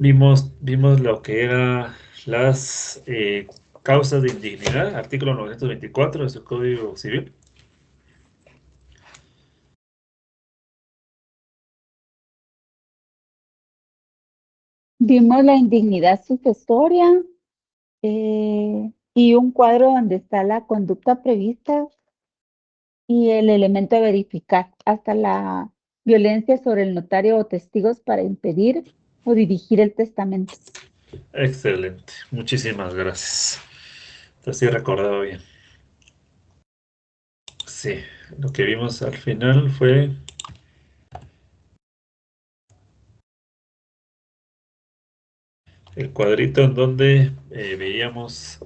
Vimos lo que eran las causas de indignidad, artículo 924 de su Código Civil. Vimos la indignidad sucesoria y un cuadro donde está la conducta prevista y el elemento a verificar, hasta la violencia sobre el notario o testigos para impedir o dirigir el testamento. Excelente, muchísimas gracias. Entonces sí recordaba bien. Sí, lo que vimos al final fue el cuadrito en donde veíamos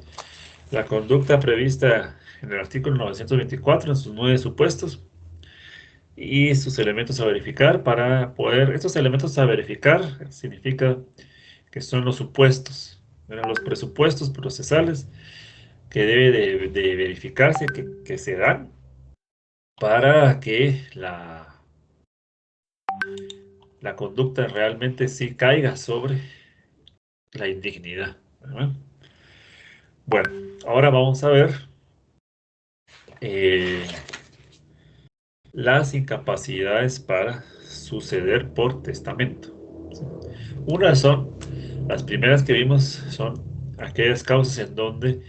la conducta prevista en el artículo 924 en sus 9 supuestos y sus elementos a verificar para poder, estos elementos a verificar significa que son los supuestos, ¿verdad? Los presupuestos procesales que debe de verificarse, que se dan para que la conducta realmente sí caiga sobre la indignidad, ¿verdad? Bueno, ahora vamos a ver eh, las incapacidades para suceder por testamento. Una son, las primeras que vimos son aquellas causas en donde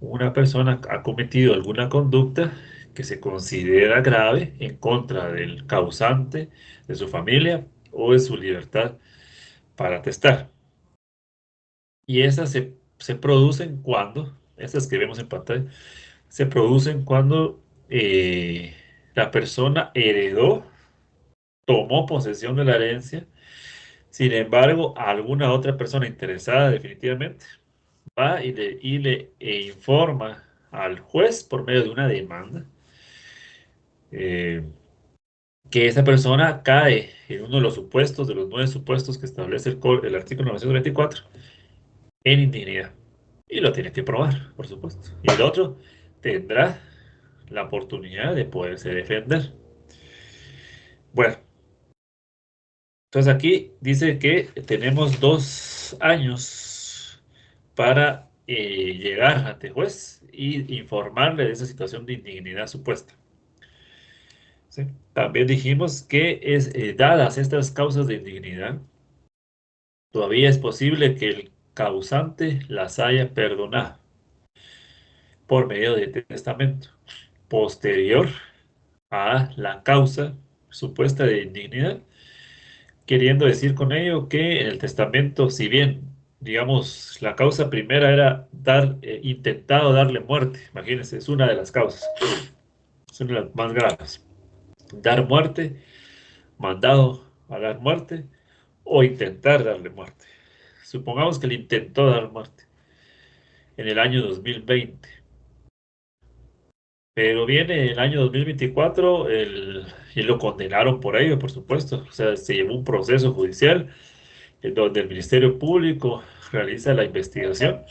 una persona ha cometido alguna conducta que se considera grave en contra del causante, de su familia o de su libertad para testar. Y esas se producen cuando, estas que vemos en pantalla, se producen cuando la persona heredó, tomó posesión de la herencia. Sin embargo, alguna otra persona interesada definitivamente va y le informa al juez por medio de una demanda eh, que esa persona cae en uno de los supuestos, de los 9 supuestos que establece el artículo 924, en indignidad. Y lo tiene que probar, por supuesto. Y el otro tendrá la oportunidad de poderse defender. Bueno, entonces aquí dice que tenemos 2 años para llegar ante juez y informarle de esa situación de indignidad supuesta. ¿Sí? También dijimos que dadas estas causas de indignidad, todavía es posible que el causante las haya perdonado por medio de testamento posterior a la causa supuesta de indignidad, queriendo decir con ello que en el testamento, si bien, digamos, la causa primera era intentado darle muerte, imagínense, es una de las causas, es una de las más graves, dar muerte, mandado a dar muerte o intentar darle muerte. Supongamos que le intentó dar muerte en el año 2020, pero viene el año 2024 y lo condenaron por ello, por supuesto. O sea, se llevó un proceso judicial en donde el Ministerio Público realiza la investigación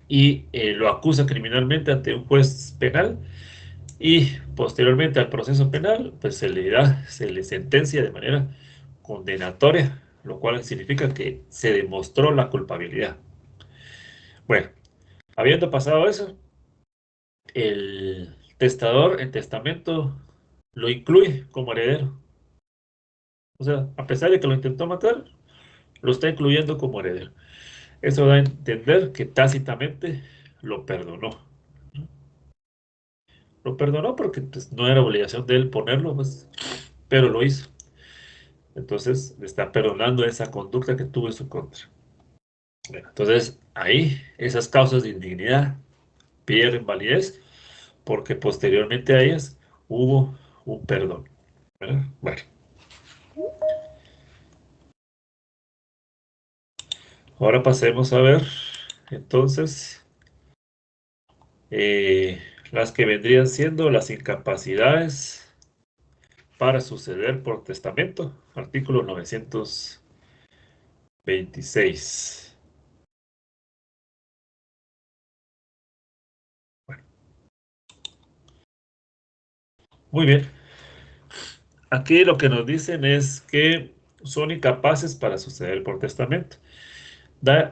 y lo acusa criminalmente ante un juez penal y posteriormente al proceso penal, pues se le sentencia de manera condenatoria, lo cual significa que se demostró la culpabilidad. Bueno, habiendo pasado eso, el testador en testamento lo incluye como heredero. O sea, a pesar de que lo intentó matar, lo está incluyendo como heredero. Eso da a entender que tácitamente lo perdonó. Lo perdonó porque pues, no era obligación de él ponerlo, pues, pero lo hizo. Entonces le está perdonando esa conducta que tuvo en su contra. Bueno, entonces ahí esas causas de indignidad pierden validez porque posteriormente a ellas hubo un perdón. ¿Verdad? Bueno, ahora pasemos a ver entonces eh, las que vendrían siendo las incapacidades para suceder por testamento, artículo 926. Bueno, muy bien. Aquí lo que nos dicen es que son incapaces para suceder por testamento.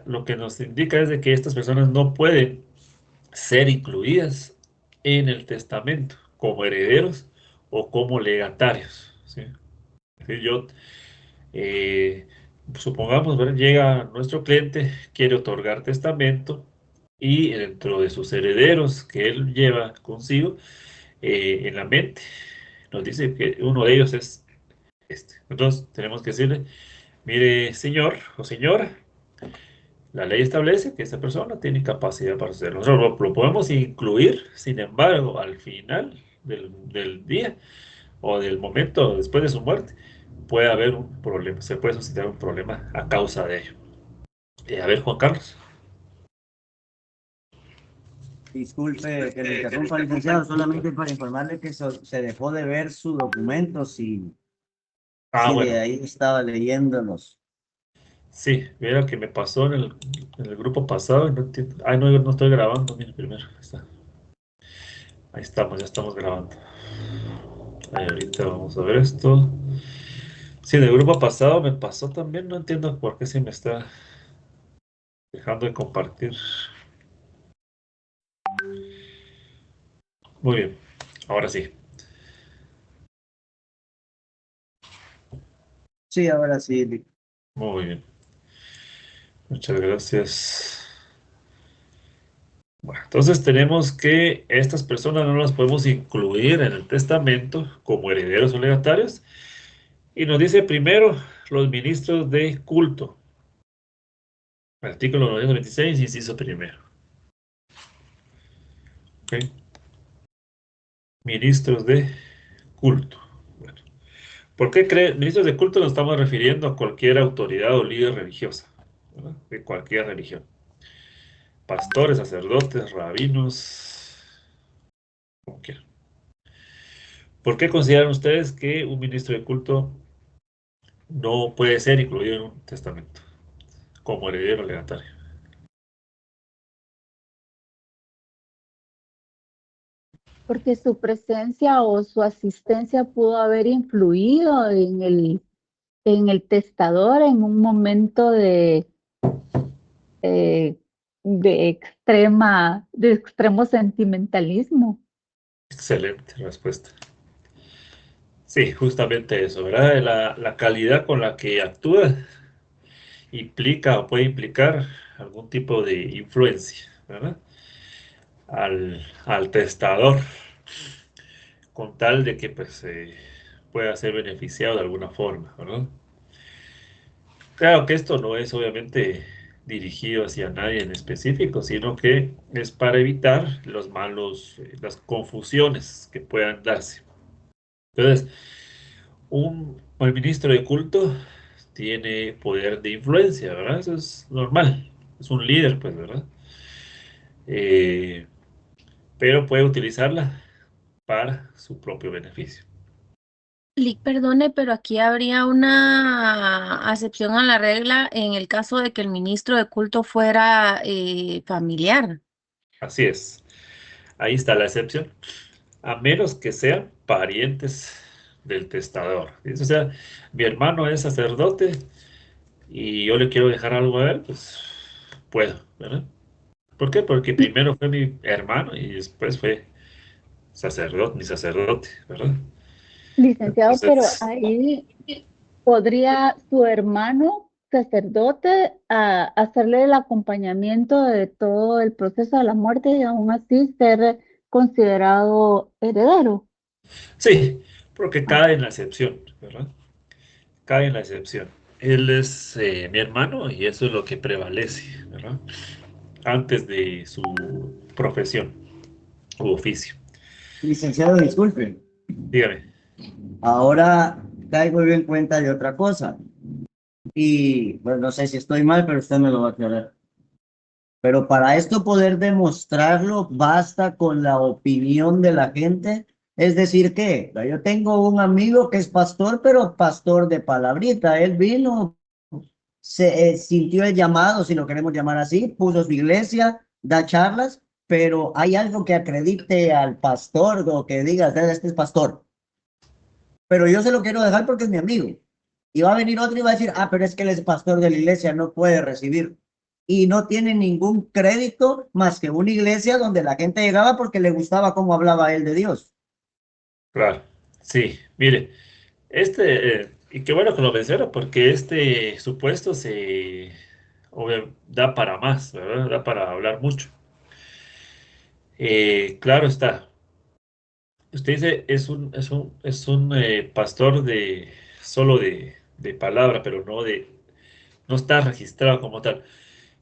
Lo que nos indica es de que estas personas no pueden ser incluidas en el testamento como herederos o como legatarios, ¿sí? Es decir, eh, supongamos, ¿verdad? Llega nuestro cliente, quiere otorgar testamento y dentro de sus herederos que él lleva consigo en la mente, nos dice que uno de ellos es este. Entonces tenemos que decirle, mire, señor o señora, la ley establece que esta persona tiene capacidad para hacerlo. Nosotros lo podemos incluir, sin embargo, al final del día o del momento después de su muerte, puede haber un problema, se puede suscitar un problema a causa de ello. A ver, Juan Carlos. Disculpe que le interrumpa, licenciado, solamente para informarle que se dejó de ver su documento, si de Bueno, ahí estaba leyéndonos. sí, mira que me pasó en el grupo pasado y no entiendo. Ay, no, no estoy grabando, mira, primero. Ahí está. Ahí estamos, ya estamos grabando. Ahí ahorita vamos a ver esto. Sí, del grupo pasado me pasó también, no entiendo por qué se me está dejando de compartir. Muy bien, ahora sí. Sí, ahora sí. Muy bien. Muchas gracias. Bueno, entonces tenemos que estas personas no las podemos incluir en el testamento como herederos o legatarios. Y nos dice primero los ministros de culto. Artículo 926, inciso primero. ¿Ok? Ministros de culto. Bueno, ¿por qué ministros de culto nos estamos refiriendo a cualquier autoridad o líder religiosa? ¿Verdad? De cualquier religión. Pastores, sacerdotes, rabinos, como quieran. ¿Por qué consideran ustedes que un ministro de culto no puede ser incluido en un testamento como heredero legatario? Porque su presencia o su asistencia pudo haber influido en el testador en un momento eh, de extremo sentimentalismo. Excelente respuesta. Sí, justamente eso, ¿verdad? La calidad con la que actúa implica o puede implicar algún tipo de influencia, ¿verdad? Al testador, con tal de que pues, pueda ser beneficiado de alguna forma, ¿verdad? Claro que esto no es obviamente dirigido hacia nadie en específico, sino que es para evitar las confusiones que puedan darse. Entonces, el ministro de culto tiene poder de influencia, ¿verdad? Eso es normal. Es un líder, pues, ¿verdad? Eh, pero puede utilizarla para su propio beneficio. Lick, perdone, pero aquí habría una acepción a la regla en el caso de que el ministro de culto fuera familiar. Así es. Ahí está la excepción. A menos que sean parientes del testador. ¿Sí? O sea, mi hermano es sacerdote y yo le quiero dejar algo a él, pues puedo, ¿verdad? ¿Por qué? Porque primero fue mi hermano y después fue sacerdote, mi sacerdote, ¿verdad? Licenciado, pero Entonces, ahí podría su hermano sacerdote hacerle el acompañamiento de todo el proceso de la muerte y aún así ser considerado heredero. sí, porque cae en la excepción, ¿verdad? Cae en la excepción. Él es mi hermano y eso es lo que prevalece, ¿verdad? Antes de su profesión u oficio. Licenciado, disculpe. Dígame. Ahora caigo yo en cuenta de otra cosa. Y pues no sé si estoy mal, pero usted me lo va a aclarar. Pero para esto poder demostrarlo, basta con la opinión de la gente. Es decir, que yo tengo un amigo que es pastor, pero pastor de palabrita. Él vino, se sintió el llamado, si lo queremos llamar así, puso su iglesia, da charlas, pero hay algo que acredite al pastor o que diga, este es pastor. Pero yo se lo quiero dejar porque es mi amigo. Y va a venir otro y va a decir, pero es que él es pastor de la iglesia, no puede recibir. Y no tiene ningún crédito más que una iglesia donde la gente llegaba porque le gustaba cómo hablaba él de Dios. Claro, sí, mire, y qué bueno que lo menciona, porque este supuesto da para más, ¿verdad? Da para hablar mucho. Claro está, usted dice, es un pastor solo de palabra, pero no está registrado como tal.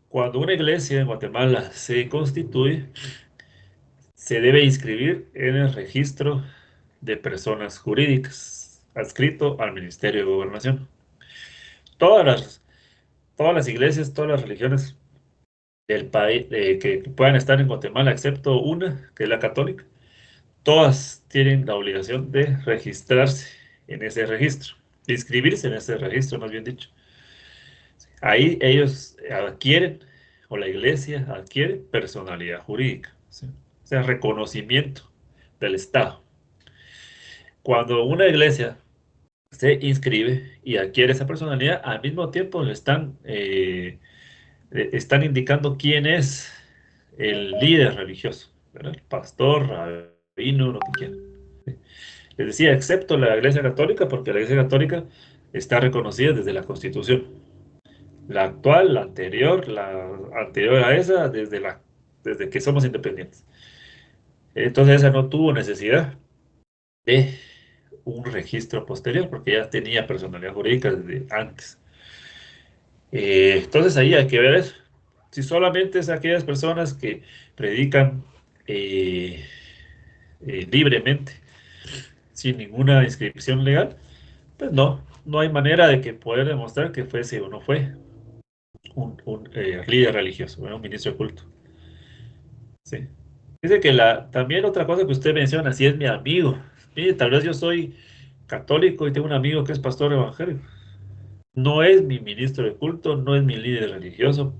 Cuando una iglesia en Guatemala se constituye, se debe inscribir en el registro de personas jurídicas, adscrito al Ministerio de Gobernación. Todas las, todas las iglesias, todas las religiones del país que puedan estar en Guatemala, excepto una, que es la católica, todas tienen la obligación de registrarse en ese registro, de inscribirse en ese registro, más bien dicho. Ahí ellos adquieren, o la iglesia adquiere personalidad jurídica, ¿sí? O sea, reconocimiento del Estado. Cuando una iglesia se inscribe y adquiere esa personalidad, al mismo tiempo están indicando quién es el líder religioso, ¿verdad? El pastor, rabino, lo que quieran. ¿Sí? Les decía, excepto la Iglesia Católica, porque la Iglesia Católica está reconocida desde la Constitución. La actual, la anterior a esa, desde que somos independientes. Entonces esa no tuvo necesidad de un registro posterior, porque ya tenía personalidad jurídica desde antes. Entonces ahí hay que ver eso. Si solamente es aquellas personas que predican eh, libremente, sin ninguna inscripción legal, pues no hay manera de que poder demostrar que fuese o no fue un líder religioso, un ministro de culto. Sí. Dice que también otra cosa que usted menciona, si es mi amigo. Mire, tal vez yo soy católico y tengo un amigo que es pastor evangélico. No es mi ministro de culto, no es mi líder religioso,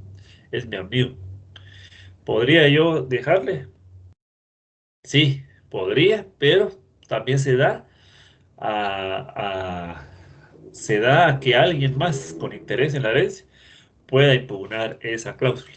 es mi amigo. ¿Podría yo dejarle? Sí, podría, pero también a, se da a que alguien más con interés en la herencia pueda impugnar esa cláusula.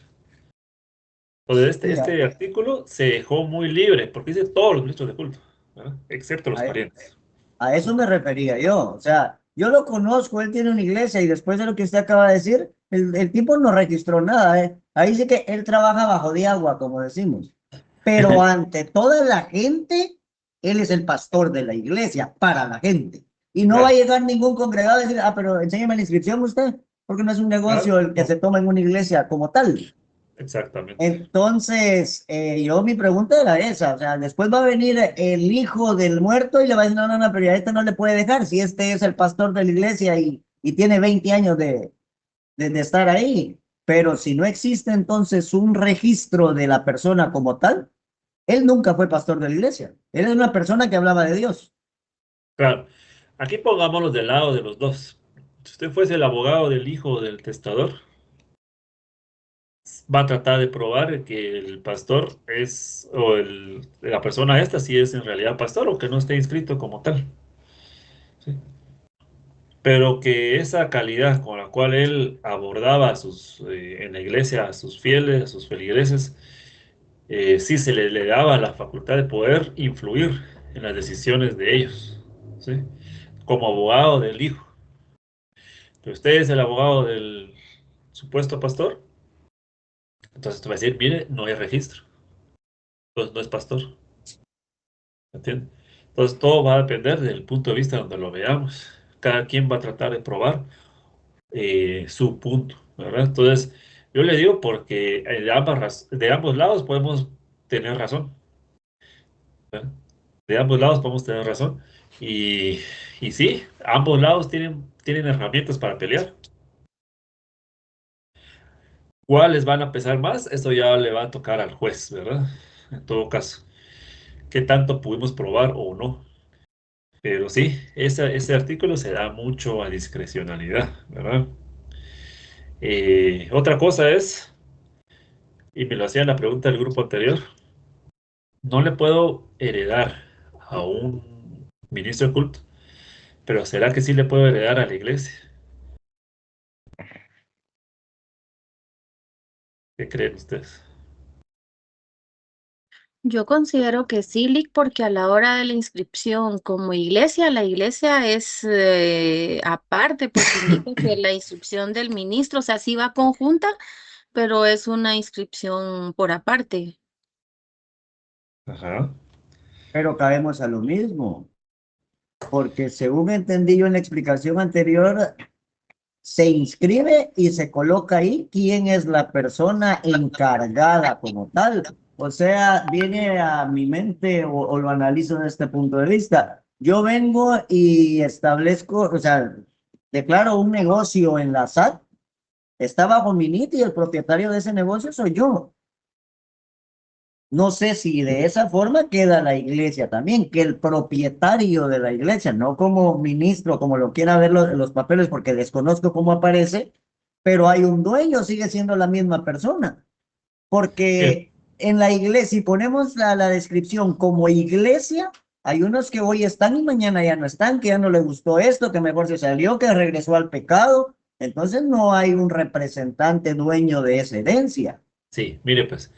Entonces, Sí, este artículo se dejó muy libre, porque dice todos los ministros de culto, ¿verdad? Excepto los a, parientes. a eso me refería yo. O sea, yo lo conozco, él tiene una iglesia y después de lo que usted acaba de decir, el tipo no registró nada, ¿eh? Ahí sí que él trabaja bajo de agua, como decimos. Pero ante toda la gente, él es el pastor de la iglesia, para la gente. Y no va a Claro, llegar ningún congregado a decir, pero enséñeme la inscripción usted, porque no es un negocio claro, el que no, se toma en una iglesia como tal. exactamente. Entonces, mi pregunta era esa, o sea, después va a venir el hijo del muerto y le va a decir, no, no, no, pero ya este no le puede dejar, si este es el pastor de la iglesia y tiene 20 años de estar ahí, pero si no existe entonces un registro de la persona como tal, él nunca fue pastor de la iglesia, él es una persona que hablaba de Dios. Claro, aquí pongámoslo del lado de los dos. Si usted fuese el abogado del hijo del testador, va a tratar de probar que el pastor la persona esta sí es en realidad pastor o que no esté inscrito como tal. ¿Sí? Pero que esa calidad con la cual él abordaba en la iglesia a sus fieles, a sus feligreses, sí le daba la facultad de poder influir en las decisiones de ellos, ¿sí? Como abogado del hijo. Pero usted es el abogado del supuesto pastor, entonces te va a decir, mire, no hay registro, entonces no es pastor. ¿Entiende? Entonces todo va a depender del punto de vista donde lo veamos. Cada quien va a tratar de probar su punto, ¿verdad? Entonces, yo le digo porque de ambos lados podemos tener razón, ¿verdad? De ambos lados podemos tener razón. Y, y sí, ambos lados tienen herramientas para pelear. ¿Cuáles van a pesar más? Eso ya le va a tocar al juez, ¿verdad? En todo caso, qué tanto pudimos probar o no. Pero sí, ese artículo se da mucho a discrecionalidad, ¿verdad? Otra cosa es, y me lo hacían la pregunta del grupo anterior, no le puedo heredar a un ministro de culto, pero ¿será que sí le puedo heredar a la iglesia? ¿Qué creen ustedes? Yo considero que sí, Lick, porque a la hora de la inscripción como iglesia, la iglesia es aparte, porque indica que la inscripción del ministro, o sea, sí va conjunta, pero es una inscripción por aparte. Ajá. Pero caemos a lo mismo, porque según entendí yo en la explicación anterior, se inscribe y se coloca ahí quién es la persona encargada como tal. O sea, viene a mi mente o lo analizo desde este punto de vista. Yo vengo y establezco, o sea, declaro un negocio en la SAT, está bajo mi NIT y el propietario de ese negocio soy yo. No sé si de esa forma queda la iglesia también, que el propietario de la iglesia, no como ministro, como lo quiera ver los papeles, porque desconozco cómo aparece, pero hay un dueño, sigue siendo la misma persona. Bien, Porque en la iglesia, si ponemos la descripción como iglesia, hay unos que hoy están y mañana ya no están, que ya no le gustó esto, que mejor se salió, que regresó al pecado. Entonces no hay un representante dueño de esa herencia. sí, mire pues,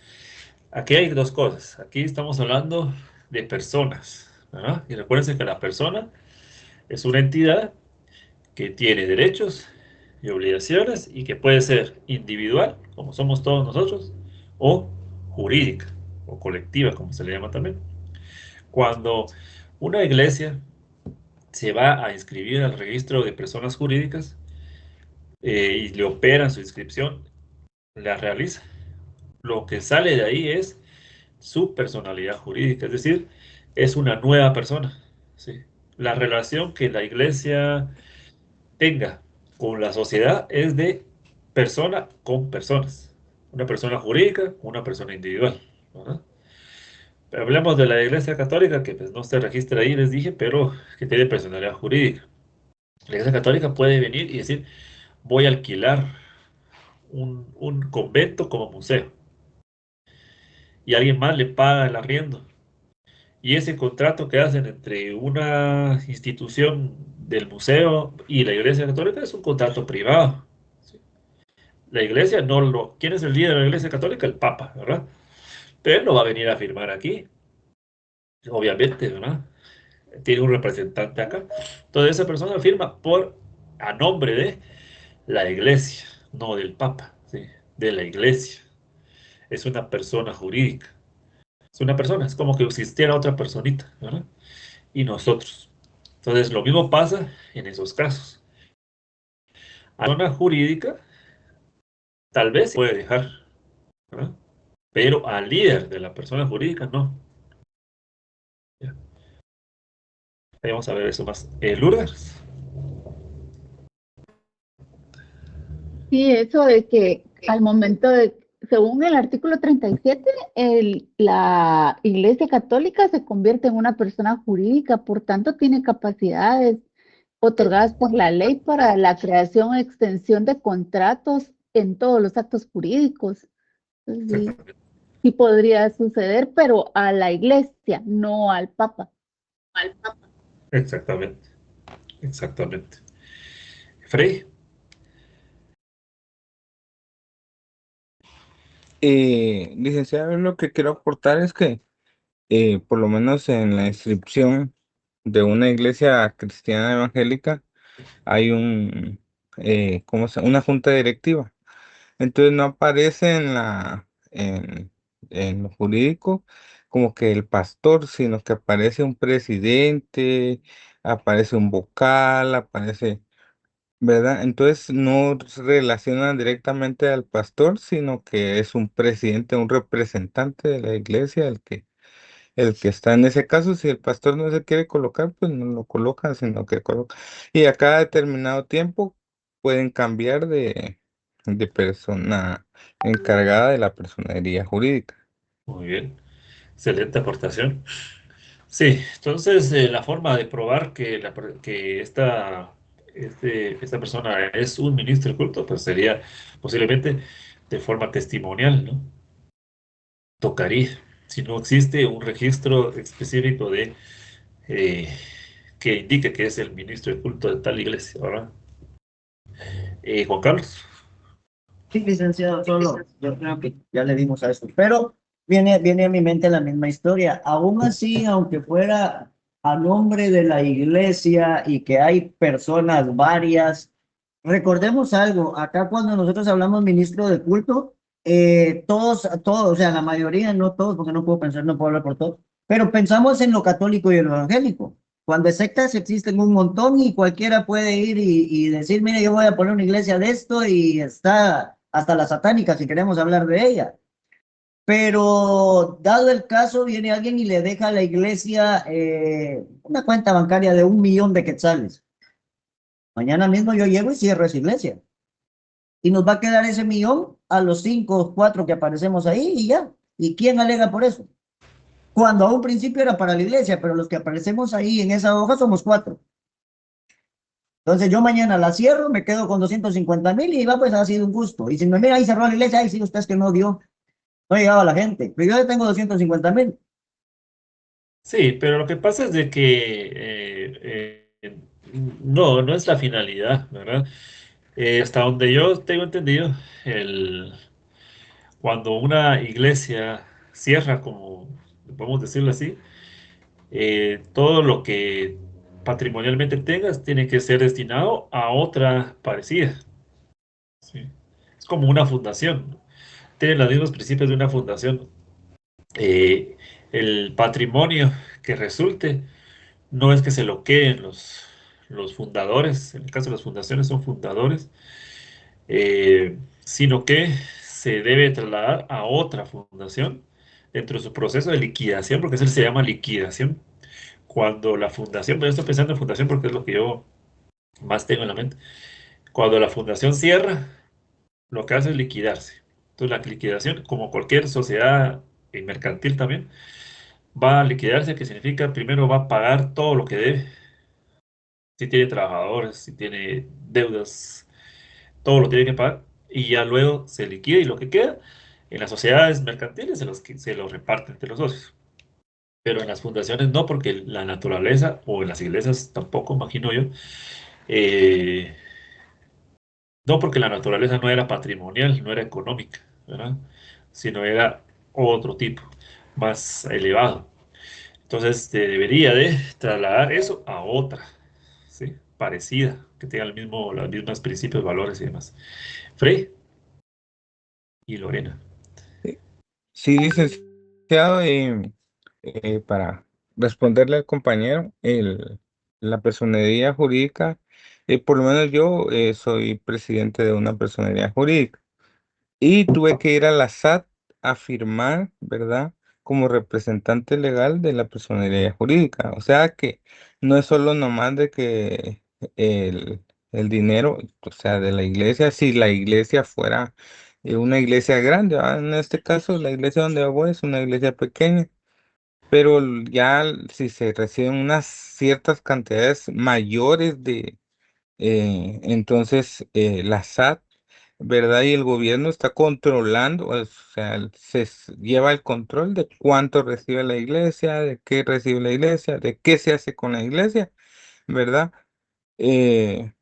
aquí hay dos cosas. Aquí estamos hablando de personas, ¿verdad? Y recuérdense que la persona es una entidad que tiene derechos y obligaciones y que puede ser individual, como somos todos nosotros, o jurídica, o colectiva, como se le llama también. Cuando una iglesia se va a inscribir al registro de personas jurídicas y le operan su inscripción, la realiza. Lo que sale de ahí es su personalidad jurídica, es decir, es una nueva persona. ¿Sí? La relación que la iglesia tenga con la sociedad es de persona con personas. Una persona jurídica, una persona individual. ¿Verdad? Hablemos de la iglesia católica, que pues, no se registra ahí, les dije, pero que tiene personalidad jurídica. La iglesia católica puede venir y decir, voy a alquilar un convento como museo. Y alguien más le paga el arriendo. Y ese contrato que hacen entre una institución del museo y la iglesia católica es un contrato privado. ¿Sí? La iglesia no lo... ¿Quién es el líder de la iglesia católica? El Papa, ¿verdad? Pero él no va a venir a firmar aquí, obviamente, ¿verdad? Tiene un representante acá. Entonces esa persona firma a nombre de la iglesia, no del Papa, ¿sí? De la iglesia. Es una persona jurídica. Es una persona, es como que existiera otra personita, ¿verdad? Y nosotros. Entonces lo mismo pasa en esos casos. A la persona jurídica tal vez se puede dejar, ¿verdad? Pero al líder de la persona jurídica no. Ya. Ahí vamos a ver eso más. Lourdes. Sí, eso de que al momento de, según el artículo 37, la Iglesia Católica se convierte en una persona jurídica, por tanto tiene capacidades otorgadas por la ley para la creación o extensión de contratos en todos los actos jurídicos. Entonces, sí, Exactamente. sí podría suceder, pero a la Iglesia, no al Papa. Exactamente. Exactamente. Frey. Licenciado, lo que quiero aportar es que por lo menos en la inscripción de una iglesia cristiana evangélica hay una junta directiva. Entonces no aparece en lo jurídico como que el pastor, sino que aparece un presidente, aparece un vocal, aparece, ¿verdad? Entonces no se relacionan directamente al pastor, sino que es un presidente, un representante de la iglesia el que está en ese caso. Si el pastor no se quiere colocar, pues no lo coloca, sino que coloca. Y a cada determinado tiempo pueden cambiar de persona encargada de la personería jurídica. Muy bien. Excelente aportación. Sí, entonces la forma de probar que esta persona es un ministro de culto, pues sería posiblemente de forma testimonial, ¿no? Tocaría, si no existe un registro específico eh, que indique que es el ministro de culto de tal iglesia, ¿verdad? Juan Carlos. Sí, licenciado, solo yo creo que ya le dimos a esto, pero viene a mi mente la misma historia. Aún así, aunque fuera a nombre de la iglesia y que hay personas varias, recordemos algo, acá cuando nosotros hablamos ministro de culto, todos, o sea, la mayoría, no todos, porque no puedo pensar, no puedo hablar por todos, pero pensamos en lo católico y en lo evangélico. Cuando sectas existen un montón y cualquiera puede ir y decir, mire, yo voy a poner una iglesia de esto y está hasta la satánica, si queremos hablar de ella. Pero dado el caso, viene alguien y le deja a la iglesia una cuenta bancaria de 1 millón de quetzales. Mañana mismo yo llego y cierro esa iglesia. Y nos va a quedar ese millón a los 5 o 4 que aparecemos ahí y ya. ¿Y quién alega por eso? Cuando a un principio era para la iglesia, pero los que aparecemos ahí en esa hoja somos 4. Entonces yo mañana la cierro, me quedo con 250,000 y va, pues ha sido un gusto. Y si me mira ahí cerró la iglesia, ahí sí, usted es que no dio, no llegaba la gente. Pero yo ya tengo 250,000. Sí, pero lo que pasa es de que no, no es la finalidad, ¿verdad? Hasta donde yo tengo entendido, cuando una iglesia cierra, como podemos decirlo así, todo lo que patrimonialmente tengas tiene que ser destinado a otra parecida. ¿Sí? Es como una fundación. Tiene los mismos principios de una fundación. Eh, el patrimonio que resulte no es que se lo queden los fundadores, en el caso de las fundaciones son fundadores, sino que se debe trasladar a otra fundación dentro de su proceso de liquidación, porque eso se llama liquidación. Cuando la fundación, pero yo estoy pensando en fundación porque es lo que yo más tengo en la mente. Cuando la fundación cierra, lo que hace es liquidarse. Entonces la liquidación, como cualquier sociedad mercantil también, va a liquidarse, que significa primero va a pagar todo lo que debe. Si tiene trabajadores, si tiene deudas, todo lo tiene que pagar. Y ya luego se liquida y lo que queda en las sociedades mercantiles se los reparte entre los socios. Pero en las fundaciones no, porque la naturaleza, o en las iglesias tampoco, imagino yo, eh, no, porque la naturaleza no era patrimonial, no era económica, ¿verdad? Sino era otro tipo, más elevado. Entonces, se debería de trasladar eso a otra, ¿sí? Parecida, que tenga los mismos principios, valores y demás. Frey y Lorena. Sí, licenciado, para responderle al compañero, la personería jurídica, por lo menos yo soy presidente de una personería jurídica y tuve que ir a la SAT a firmar, ¿verdad? Como representante legal de la personería jurídica. O sea que no es solo nomás de que el dinero, o sea, de la iglesia, si la iglesia fuera una iglesia grande, ¿verdad? En este caso, la iglesia donde yo voy es una iglesia pequeña, pero ya si se reciben unas ciertas cantidades mayores entonces la SAT, ¿verdad? Y el gobierno está controlando, o sea, lleva el control de cuánto recibe la iglesia, de qué recibe la iglesia, de qué se hace con la iglesia, ¿verdad? Eh,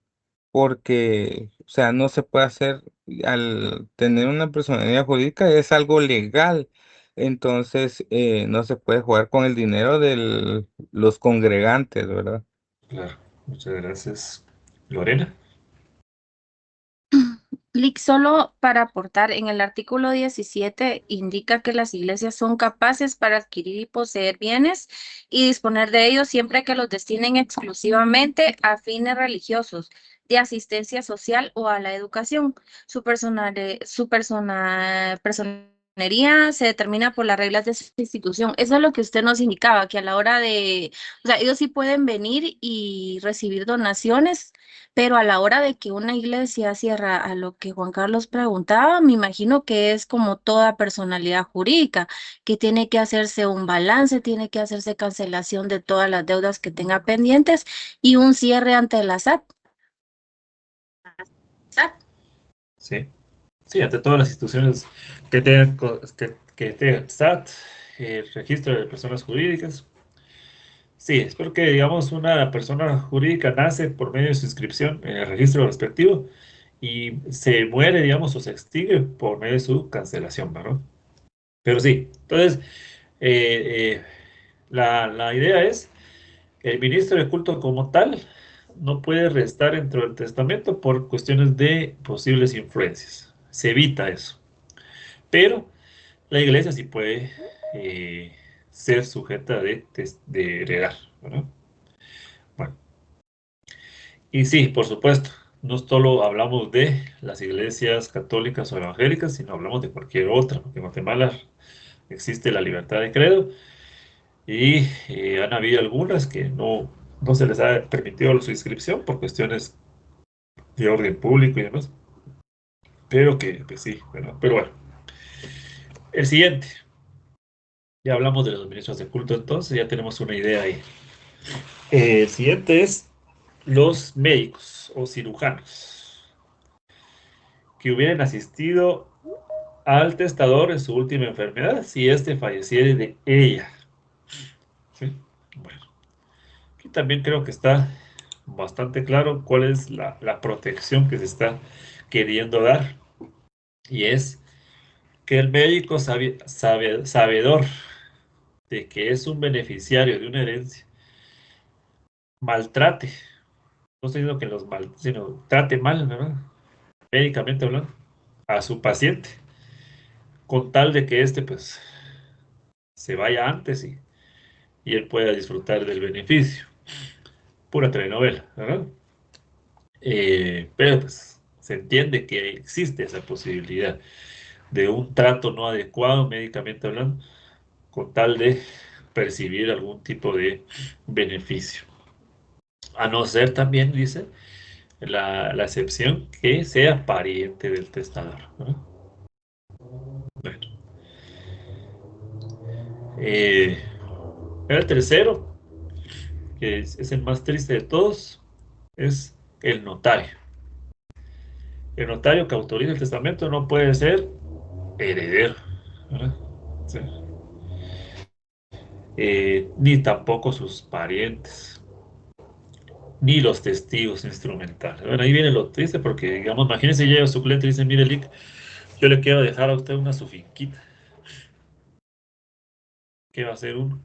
Porque, o sea, no se puede hacer, al tener una personalidad jurídica es algo legal, entonces no se puede jugar con el dinero de los congregantes, ¿verdad? Claro, muchas gracias. Lorena. Clic solo para aportar, en el artículo 17 indica que las iglesias son capaces para adquirir y poseer bienes y disponer de ellos siempre que los destinen exclusivamente a fines religiosos, de asistencia social o a la educación. Personería se determina por las reglas de su institución. Eso es lo que usted nos indicaba, que a la hora de, o sea, ellos sí pueden venir y recibir donaciones, pero a la hora de que una iglesia cierra, a lo que Juan Carlos preguntaba, me imagino que es como toda personalidad jurídica, que tiene que hacerse un balance, tiene que hacerse cancelación de todas las deudas que tenga pendientes y un cierre ante la SAT. Sí. Sí, ante todas las instituciones que tengan, que tengan SAT, el registro de personas jurídicas. Sí, espero que, digamos, una persona jurídica nace por medio de su inscripción en el registro respectivo y se muere, digamos, o se extingue por medio de su cancelación, ¿verdad? Pero sí, entonces, la idea es que el ministro de culto como tal no puede restar dentro del testamento por cuestiones de posibles influencias. Se evita eso. Pero la iglesia sí puede ser sujeta de heredar, ¿verdad? Bueno, y sí, por supuesto, no solo hablamos de las iglesias católicas o evangélicas, sino hablamos de cualquier otra, porque en Guatemala existe la libertad de credo y han habido algunas que no se les ha permitido su inscripción por cuestiones de orden público y demás, pero que pues sí, ¿verdad? Pero bueno, el siguiente, ya hablamos de los ministros de culto, entonces ya tenemos una idea ahí. El siguiente es los médicos o cirujanos que hubieran asistido al testador en su última enfermedad si éste falleciera de ella. ¿Sí? Bueno, aquí también creo que está bastante claro cuál es la protección que se está queriendo dar, y es que el médico sabedor de que es un beneficiario de una herencia maltrate, no estoy diciendo que los mal, sino trate mal, ¿verdad? Médicamente hablando, a su paciente, con tal de que éste pues se vaya antes y él pueda disfrutar del beneficio. Pura telenovela, ¿verdad? Pero pues se entiende que existe esa posibilidad de un trato no adecuado médicamente hablando, con tal de percibir algún tipo de beneficio. A no ser también, dice, la excepción que sea pariente del testador, ¿no? Bueno, eh, el tercero, que es el más triste de todos, es el notario. El notario que autoriza el testamento no puede ser heredero, ¿verdad? Sí. Ni tampoco sus parientes, ni los testigos instrumentales. Bueno, ahí viene lo triste porque, digamos, imagínense, llega su cliente y dice, mire, Lick, yo le quiero dejar a usted una su finquita. ¿Qué va a hacer uno?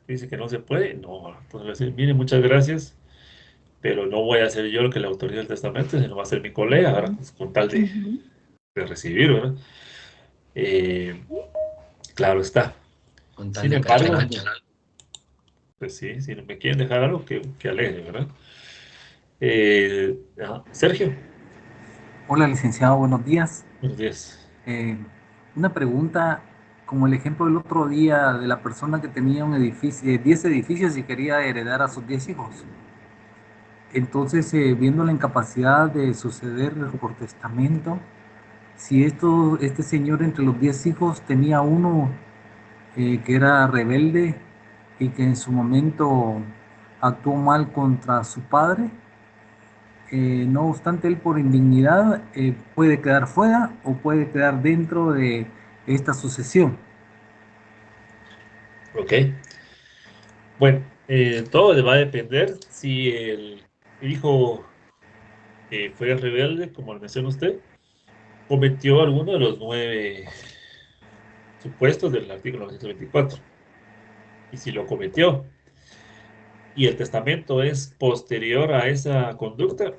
Dice que no se puede. No, pues le va a decir, mire, muchas gracias, pero no voy a hacer yo lo que le autorice el testamento, sino va a ser mi colega, ¿verdad? Pues, con tal Ujú. de recibir, ¿verdad? Eh, claro está. Con tal Sin de cachar embargo, algo. pues sí, si me quieren dejar algo, que alegre, ¿verdad? Sergio, Hola, licenciado, buenos días. buenos días. Eh, una pregunta, como el ejemplo del otro día de la persona que tenía un edificio, 10 edificios y quería heredar a sus 10 hijos. Entonces, viendo la incapacidad de suceder por testamento, si este señor entre los 10 hijos tenía uno que era rebelde y que en su momento actuó mal contra su padre, no obstante, él por indignidad puede quedar fuera o puede quedar dentro de esta sucesión. Ok. Bueno, todo va a depender si el hijo fue rebelde, como lo menciona usted, cometió alguno de los 9 supuestos del artículo 924. Y si lo cometió y el testamento es posterior a esa conducta,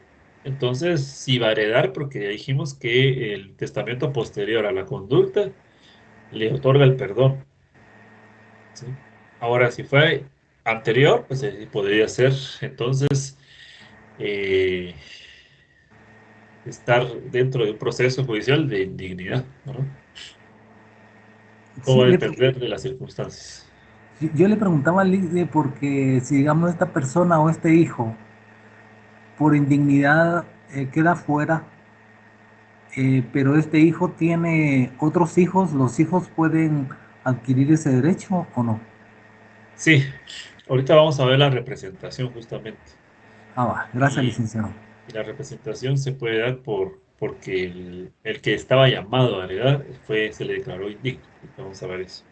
entonces sí va a heredar, porque ya dijimos que el testamento posterior a la conducta le otorga el perdón, ¿sí? Ahora, si fue anterior, pues podría ser entonces eh, estar dentro de un proceso judicial de indignidad, ¿no? Todo Sí, va a depender de las circunstancias. yo le preguntaba al Ligue porque si digamos esta persona o este hijo por indignidad queda fuera, pero este hijo tiene otros hijos, ¿los hijos pueden adquirir ese derecho o no? Sí, ahorita vamos a ver la representación justamente. Ah, va, gracias, Y, licenciado. y la representación se puede dar porque el que estaba llamado a heredar se le declaró indigno. Vamos a ver eso.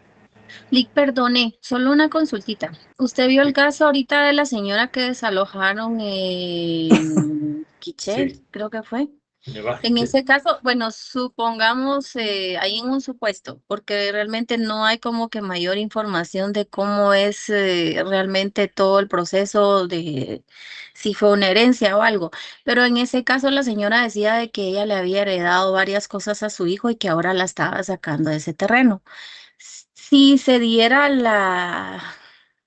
Lick, perdone, solo una consultita. ¿Usted vio el Sí. caso ahorita de la señora que desalojaron Quiché, Sí, creo que fue. En Nevaje. ese caso, bueno, supongamos ahí en un supuesto, porque realmente no hay como que mayor información de cómo es realmente todo el proceso de si fue una herencia o algo. Pero en ese caso la señora decía de que ella le había heredado varias cosas a su hijo y que ahora la estaba sacando de ese terreno. Si se diera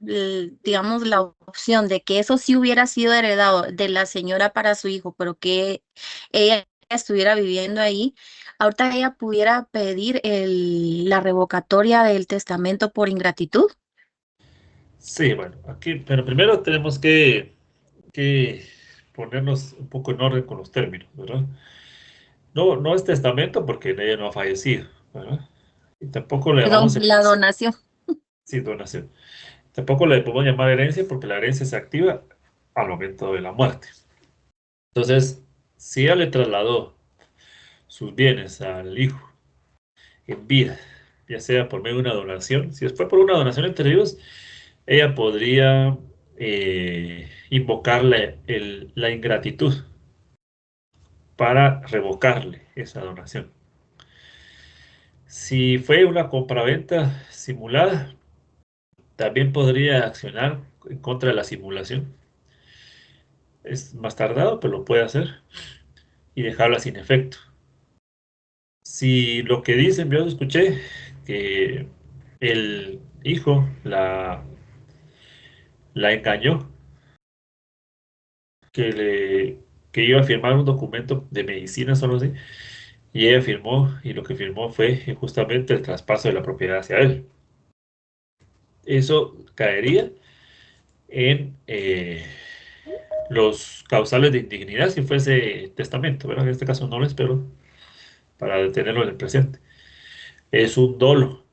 digamos, la opción de que eso sí hubiera sido heredado de la señora para su hijo, pero que ella estuviera viviendo ahí, ahorita ella pudiera pedir la revocatoria del testamento por ingratitud. Sí, bueno, aquí, pero primero tenemos que ponernos un poco en orden con los términos, ¿verdad? No, no es testamento porque ella no ha fallecido, ¿verdad? Y tampoco le Perdón, llamamos la donación. sí, donación. Tampoco le podemos llamar herencia porque la herencia se activa al momento de la muerte. Entonces, si ella le trasladó sus bienes al hijo en vida, ya sea por medio de una donación, si fue por una donación entre ellos, ella podría invocarle la ingratitud para revocarle esa donación. Si fue una compraventa simulada, también podría accionar en contra de la simulación. Es más tardado, pero lo puede hacer y dejarla sin efecto. Si lo que dicen, yo escuché que el hijo la engañó, que, que iba a firmar un documento de medicina solo así, y ella firmó, y lo que firmó fue justamente el traspaso de la propiedad hacia él. Eso caería en los causales de indignidad si fuese testamento, ¿verdad? En este caso no lo espero para tenerlo en el presente. Es un dolo,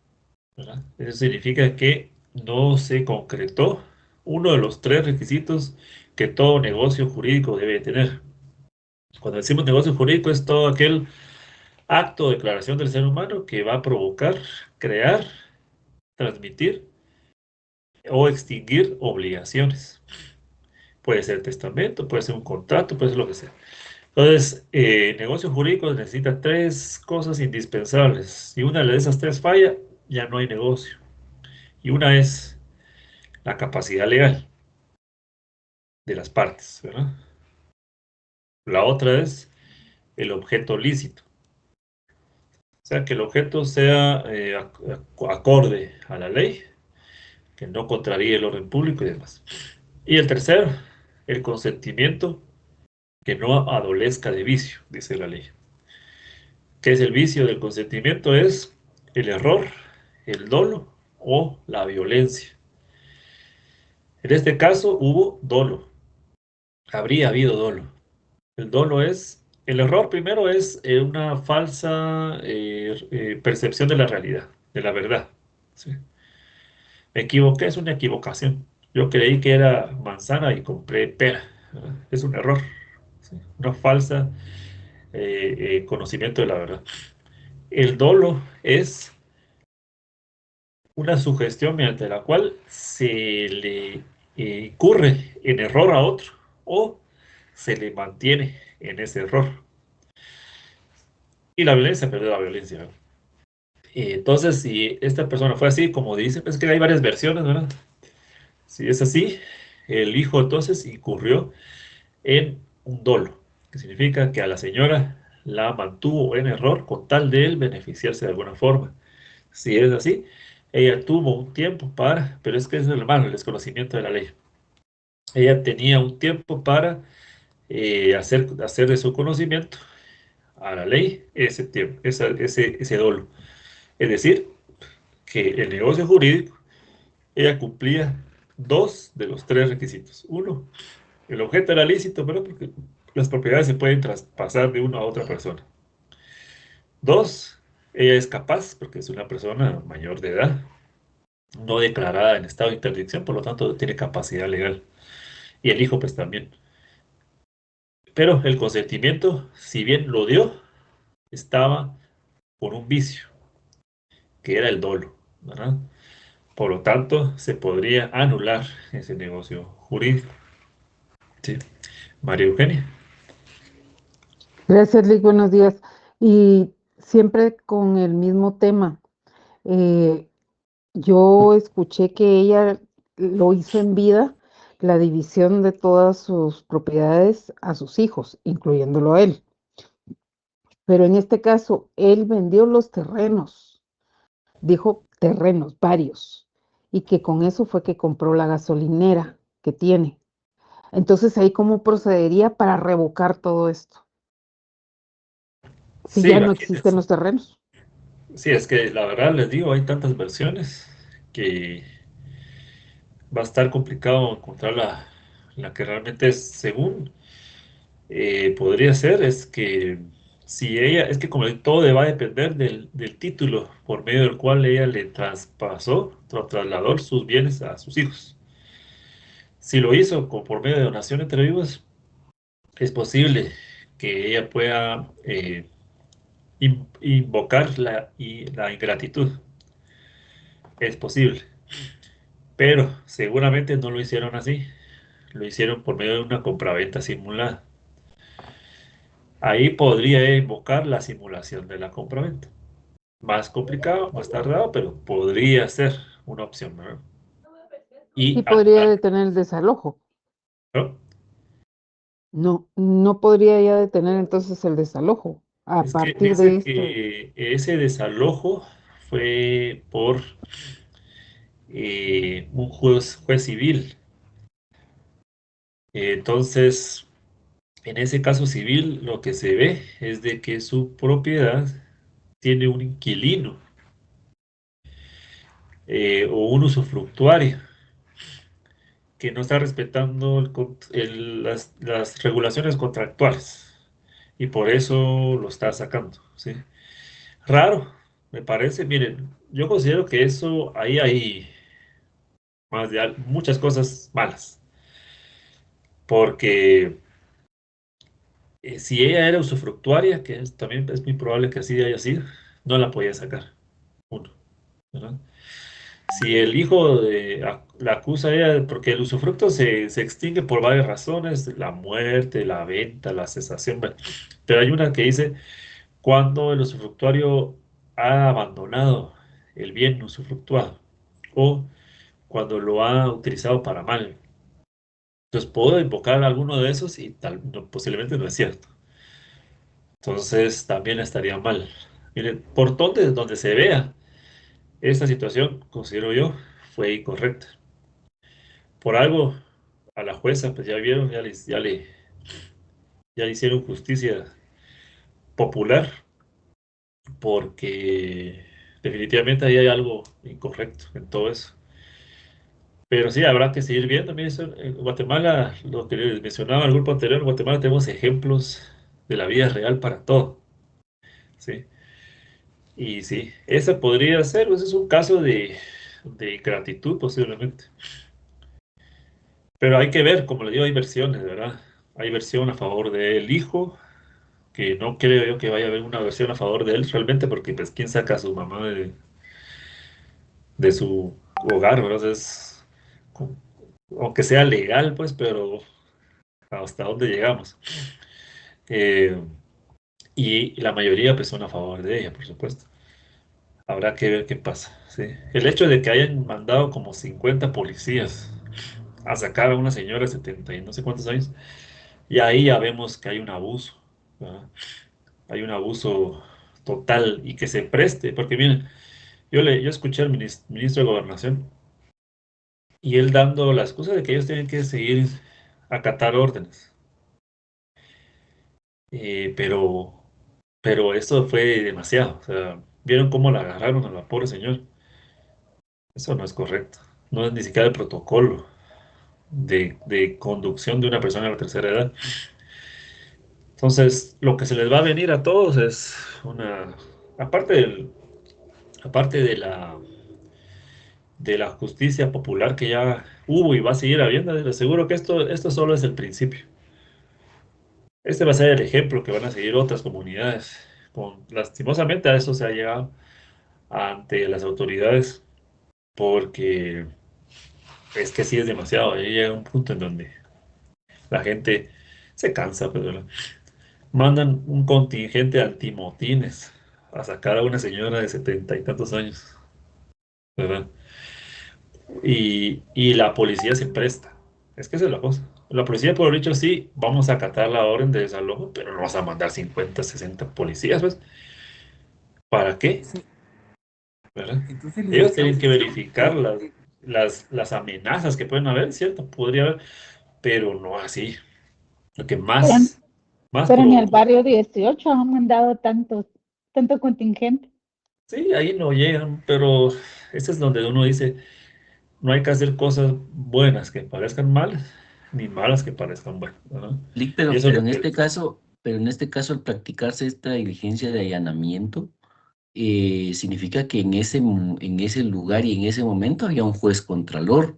¿verdad? Eso significa que no se concretó uno de los tres requisitos que todo negocio jurídico debe tener. Cuando decimos negocio jurídico es todo aquel acto o declaración del ser humano que va a provocar, crear, transmitir o extinguir obligaciones. Puede ser testamento, puede ser un contrato, puede ser lo que sea. Entonces, negocio jurídico necesita tres cosas indispensables. Si una de esas tres falla, ya no hay negocio. Y una es la capacidad legal de las partes, ¿verdad? La otra es el objeto lícito. O sea, que el objeto sea acorde a la ley, que no contraríe el orden público y demás. Y el tercero, el consentimiento que no adolezca de vicio, dice la ley. ¿Qué es el vicio del consentimiento? Es el error, el dolo o la violencia. En este caso hubo dolo, habría habido dolo. El dolo es, el error primero es una falsa percepción de la realidad, de la verdad. ¿Sí? Me equivoqué, es una equivocación. Yo creí que era manzana y compré pera, ¿verdad? Es un error, ¿sí? Una falsa conocimiento de la verdad. El dolo es una sugestión mediante la cual se le incurre en error a otro o se le mantiene en ese error. Y la violencia perdió la violencia, ¿verdad? Entonces, si esta persona fue así, como dice, es que hay varias versiones, ¿verdad? Si es así, el hijo entonces incurrió en un dolo, que significa que a la señora la mantuvo en error con tal de él beneficiarse de alguna forma. Si es así, ella tuvo un tiempo para, pero es que es hermano el desconocimiento de la ley. Ella tenía un tiempo para hacer de su conocimiento a la ley ese tiempo, ese dolo. Es decir, que el negocio jurídico, ella cumplía dos de los tres requisitos. Uno, el objeto era lícito, pero porque las propiedades se pueden traspasar de una a otra persona. Dos, ella es capaz, porque es una persona mayor de edad, no declarada en estado de interdicción, por lo tanto tiene capacidad legal. Y el hijo pues también. Pero el consentimiento, si bien lo dio, estaba por un vicio, que era el dolo, ¿verdad? Por lo tanto, se podría anular ese negocio jurídico. Sí. María Eugenia. Gracias, Lick. Buenos días. Y siempre con el mismo tema. Yo escuché que ella lo hizo en vida, la división de todas sus propiedades a sus hijos, incluyéndolo a él. Pero en este caso, él vendió los terrenos, dijo terrenos, varios, y que con eso fue que compró la gasolinera que tiene. Entonces, ¿ahí cómo procedería para revocar todo esto? Si Sí, ya no existen imagínense. los terrenos. Sí, es que la verdad les digo, hay tantas versiones que va a estar complicado encontrar la que realmente es, según podría ser, es que si ella, es que como todo va a depender del título por medio del cual ella le traspasó, trasladó sus bienes a sus hijos. Si lo hizo por medio de donación entre vivos, es posible que ella pueda invocar la ingratitud. Es posible. Pero seguramente no lo hicieron así. Lo hicieron por medio de una compraventa simulada. Ahí podría invocar la simulación de la compraventa. Más complicado, más tardado, pero podría ser una opción, ¿verdad? Sí Y podría anular, detener el desalojo. ¿no? No, no podría ya detener entonces el desalojo a Es que partir de dice esto. que ese desalojo fue por un juez civil. Entonces, en ese caso civil, lo que se ve es de que su propiedad tiene un inquilino o un usufructuario que no está respetando las regulaciones contractuales y por eso lo está sacando, ¿sí? Raro, me parece. Miren, yo considero que eso ahí hay muchas cosas malas, porque si ella era usufructuaria, también es muy probable que así haya sido, no la podía sacar, uno, ¿verdad? Si el hijo la acusa a ella, porque el usufructo se extingue por varias razones, la muerte, la venta, la cesación, bueno, pero hay una que dice cuando el usufructuario ha abandonado el bien usufructuado o cuando lo ha utilizado para mal. Entonces puedo invocar alguno de esos y posiblemente no es cierto. Entonces también estaría mal. Miren, por donde se vea esta situación, considero yo, fue incorrecta. Por algo a la jueza, pues ya vieron, ya le hicieron justicia popular, porque definitivamente ahí hay algo incorrecto en todo eso. Pero sí, habrá que seguir viendo. Mire, en Guatemala, lo que les mencionaba en el grupo anterior, en Guatemala tenemos ejemplos de la vida real para todo. ¿Sí? Y sí, ese podría ser, pues es un caso de ingratitud posiblemente. Pero hay que ver, como le digo, hay versiones, ¿verdad? Hay versión a favor del hijo, que no creo yo que vaya a haber una versión a favor de él realmente, porque pues quién saca a su mamá de su hogar, ¿verdad? Como- aunque sea legal, pues, pero hasta dónde llegamos. Eh, y la mayoría pues son a favor de ella, por supuesto. Habrá que ver qué pasa, ¿sí? El hecho de que hayan mandado como 50 policías a sacar a una señora de 70 y no sé cuántos años, y ahí ya vemos que hay un abuso, ¿verdad? Hay un abuso total y que se preste, porque miren, yo escuché al ministro de Gobernación y él dando la excusa de que ellos tienen que seguir acatar órdenes. Pero esto fue demasiado. O sea, ¿vieron cómo la agarraron a la pobre señora? Eso no es correcto. No es ni siquiera el protocolo de conducción de una persona de la tercera edad. Entonces, lo que se les va a venir a todos es aparte aparte de la justicia popular que ya hubo y va a seguir habiendo, les aseguro que esto solo es el principio. Este va a ser el ejemplo que van a seguir otras comunidades. Lastimosamente a eso se ha llegado ante las autoridades porque es que sí es demasiado. Ahí llega un punto en donde la gente se cansa, pues, ¿verdad? mandan un contingente antimotines a sacar a una señora de 70 y tantos años, ¿verdad? Y la policía se presta. Es que esa es la cosa. La policía, por dicho, sí, vamos a acatar la orden de desalojo, pero no vas a mandar 50, 60 policías, pues. ¿Para qué? Sí, ¿Verdad? entonces, Ellos licenciado, tienen que verificar las amenazas que pueden haber, ¿cierto? Podría haber, pero no así. Lo que Pero, más pero ni al provoca. barrio 18 han mandado tanto contingente. Sí, ahí no llegan, pero ese es donde uno dice, no hay que hacer cosas buenas que parezcan malas, ni malas que parezcan buenas, ¿verdad? Lic, Y eso es pero lo en que... este caso, al practicarse esta diligencia de allanamiento, significa que en ese lugar y en ese momento había un juez contralor.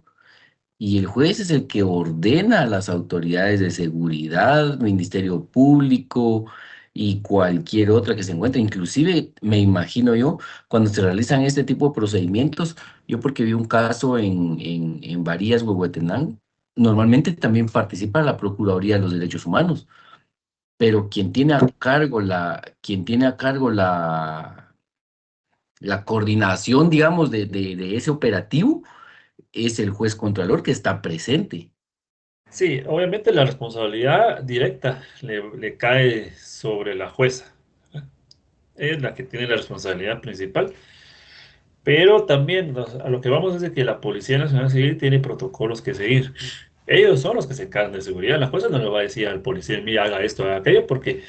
Y el juez es el que ordena a las autoridades de seguridad, Ministerio Público y cualquier otra que se encuentre. Inclusive, me imagino yo, cuando se realizan este tipo de procedimientos, yo porque vi un caso en Varías, Huehuetenango, normalmente también participa la Procuraduría de los Derechos Humanos, pero quien tiene a cargo la coordinación, digamos, de ese operativo es el juez contralor que está presente. Sí, obviamente la responsabilidad directa le cae sobre la jueza. Es la que tiene la responsabilidad principal. Pero también a lo que vamos es de que la Policía Nacional Civil tiene protocolos que seguir. Ellos son los que se encargan de seguridad. La jueza no le va a decir al policía, mira, haga esto, haga aquello, porque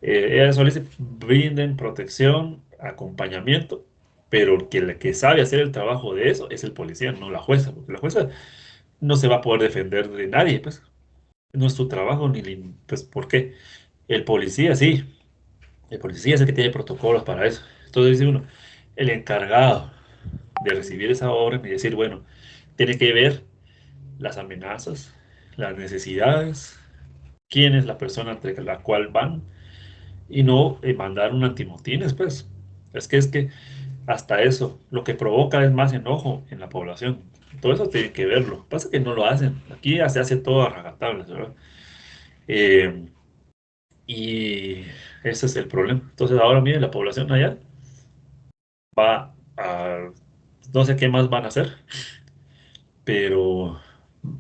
ella solo dice, brinden protección, acompañamiento, pero el que sabe hacer el trabajo de eso es el policía, no la jueza, porque la jueza no se va a poder defender de nadie, pues. No es su trabajo, pues, ¿por qué? El policía, sí. El policía es el que tiene protocolos para eso. Entonces dice uno, el encargado de recibir esa orden y decir, bueno, tiene que ver las amenazas, las necesidades, quién es la persona entre la cual van y no mandar un antimotines, pues. Es que hasta eso, lo que provoca es más enojo en la población. Todo eso tiene que verlo. Pasa que no lo hacen. Aquí ya se hace todo a rajatablas, ¿verdad? Eh, y ese es el problema. Entonces ahora miren, la población allá va a... No sé qué más van a hacer, pero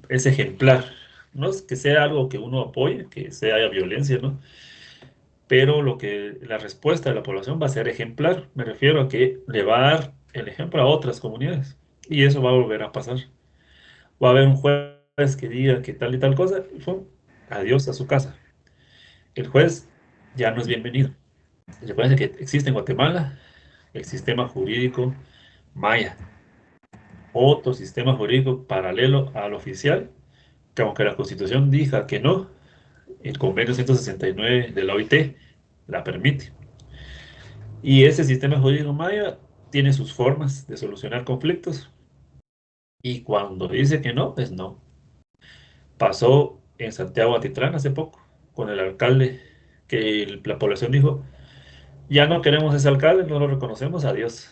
es ejemplar. No es que sea algo que uno apoye, que sea haya violencia, ¿no? Pero la respuesta de la población va a ser ejemplar. Me refiero a que le va a dar el ejemplo a otras comunidades. Y eso va a volver a pasar. Va a haber un juez que diga que tal y tal cosa, y ¡fum! Adiós a su casa. El juez ya no es bienvenido. Recuerden que existe en Guatemala el sistema jurídico maya, otro sistema jurídico paralelo al oficial, que aunque la Constitución diga que no, el convenio 169 de la OIT la permite. Y ese sistema jurídico maya tiene sus formas de solucionar conflictos y cuando dice que no, pues no. Pasó en Santiago Atitlán hace poco con el alcalde que la población dijo, ya no queremos ese alcalde, no lo reconocemos, adiós.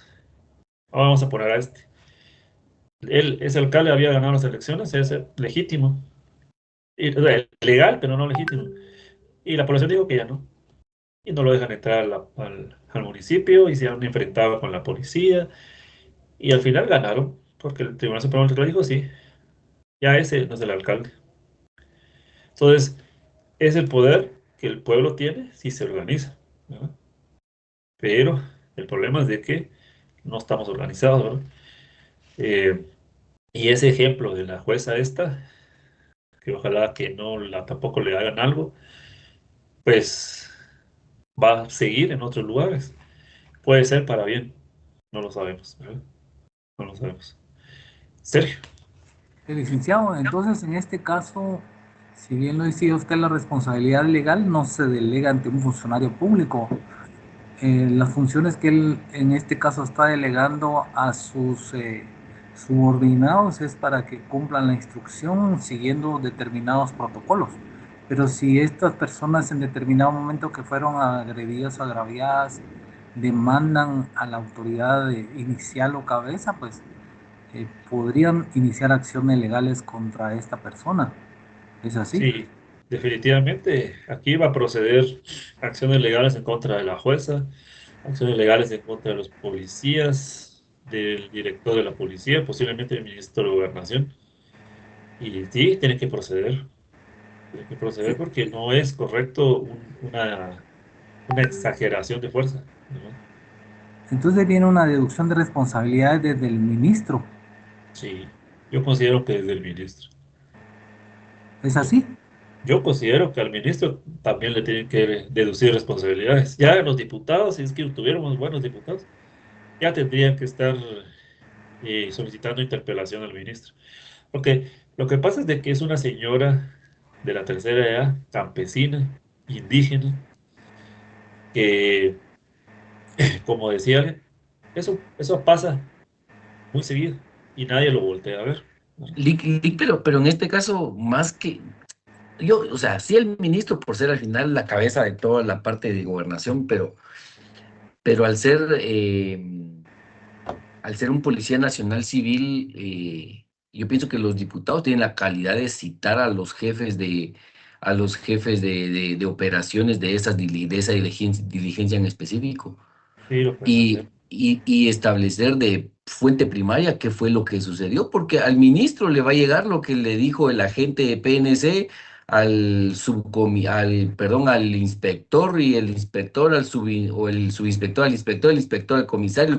Vamos a poner a este. Ese alcalde había ganado las elecciones, es legítimo. O sea, legal, pero no legítimo. Y la población dijo que ya no. Y no lo dejan entrar al municipio y se han enfrentado con la policía. Y al final ganaron, porque el Tribunal Supremo Electoral dijo sí, ya ese no es el alcalde. Entonces, es el poder que el pueblo tiene si se organiza, ¿verdad? Pero el problema es de que no estamos organizados, ¿verdad? Eh, y ese ejemplo de la jueza esta, que ojalá que no tampoco le hagan algo, pues va a seguir en otros lugares. Puede ser para bien, no lo sabemos, ¿verdad? No lo sabemos. Sergio. licenciado, entonces en este caso, si bien lo decía usted, la responsabilidad legal no se delega ante un funcionario público. Las funciones que él en este caso está delegando a sus subordinados es para que cumplan la instrucción siguiendo determinados protocolos. Pero si estas personas en determinado momento que fueron agredidas o agraviadas demandan a la autoridad inicial o cabeza, pues podrían iniciar acciones legales contra esta persona. ¿Es así? Sí, definitivamente aquí va a proceder acciones legales en contra de la jueza, acciones legales en contra de los policías, del director de la policía, posiblemente el ministro de Gobernación. Y sí, tiene que proceder porque no es correcto una exageración de fuerza, ¿verdad? Entonces viene una deducción de responsabilidades desde el ministro. Sí, yo considero que desde el ministro. ¿Es Yo, así? yo considero que al ministro también le tienen que deducir responsabilidades. Ya los diputados, si es que tuviéramos buenos diputados, ya tendrían que estar solicitando interpelación al ministro. Porque lo que pasa es de que es una señora de la tercera edad, campesina, indígena, que, como decía alguien, eso pasa muy seguido y nadie lo voltea a ver, ¿verdad? Pero en este caso, más que yo, o sea, sí el ministro por ser al final la cabeza de toda la parte de gobernación, pero al ser un policía nacional civil, yo pienso que los diputados tienen la calidad de citar a los jefes de operaciones de de esa diligencia en específico Sí, lo pueden hacer. y establecer de fuente primaria qué fue lo que sucedió, porque al ministro le va a llegar lo que le dijo el agente de PNC al inspector y el inspector o el subinspector al inspector al comisario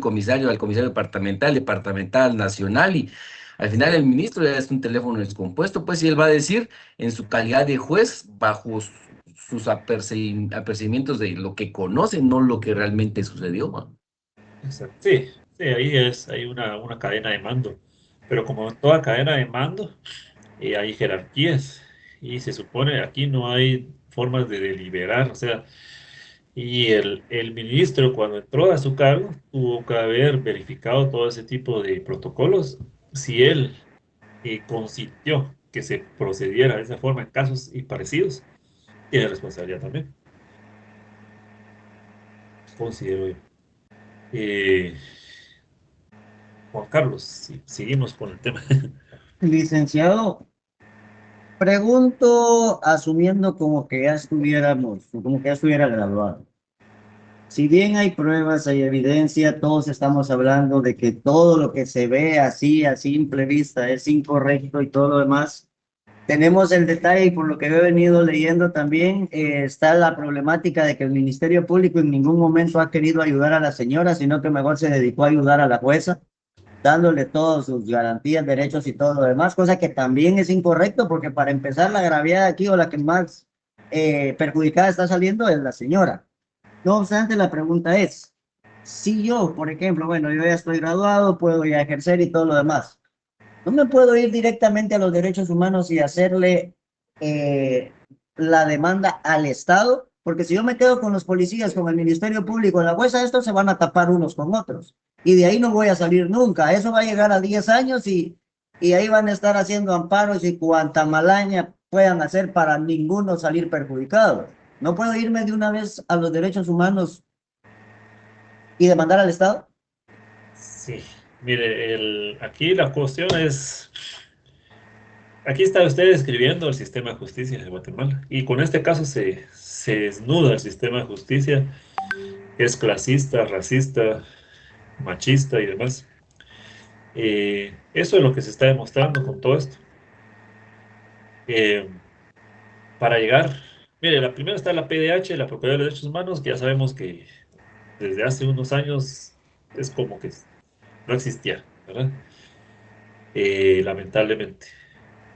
al comisario departamental, departamental nacional y al final el ministro ya es un teléfono descompuesto, pues y él va a decir en su calidad de juez bajo sus apercibimientos de lo que conoce, no lo que realmente sucedió, man. Exacto. Sí, sí, hay una cadena de mando. Pero como en toda cadena de mando, hay jerarquías. Y se supone aquí no hay formas de deliberar. O sea, y el ministro cuando entró a su cargo tuvo que haber verificado todo ese tipo de protocolos. Si él consintió que se procediera de esa forma en casos y parecidos, tiene responsabilidad también, considero yo. Eh, Juan Carlos, si seguimos con el tema. Licenciado, pregunto asumiendo como que ya estuviéramos, como que ya estuviera graduado. Si bien hay pruebas, hay evidencia, todos estamos hablando de que todo lo que se ve así a simple vista es incorrecto y todo lo demás. Tenemos el detalle y por lo que he venido leyendo también está la problemática de que el Ministerio Público en ningún momento ha querido ayudar a la señora, sino que mejor se dedicó a ayudar a la jueza, dándole todas sus garantías, derechos y todo lo demás, cosa que también es incorrecto porque para empezar la agraviada aquí o la que más perjudicada está saliendo es la señora. No obstante, la pregunta es, si yo, por ejemplo, bueno, yo ya estoy graduado, puedo ya ejercer y todo lo demás, no me puedo ir directamente a los derechos humanos y hacerle eh, la demanda al Estado, porque si yo me quedo con los policías, con el Ministerio Público, la jueza, estos se van a tapar unos con otros. Y de ahí no voy a salir nunca. Eso va a llegar a 10 años y ahí van a estar haciendo amparos y cuanta malaña puedan hacer para ninguno salir perjudicado. No puedo irme de una vez a los derechos humanos y demandar al Estado. Sí, mire, aquí la cuestión es, aquí está usted describiendo el sistema de justicia de Guatemala y con este caso se desnuda el sistema de justicia, que es clasista, racista, machista y demás. Eso es lo que se está demostrando con todo esto. Eh, para llegar, mire, la primera está la PDH, la Procuraduría de los Derechos Humanos, que ya sabemos que desde hace unos años es como que no existía, ¿verdad? Lamentablemente.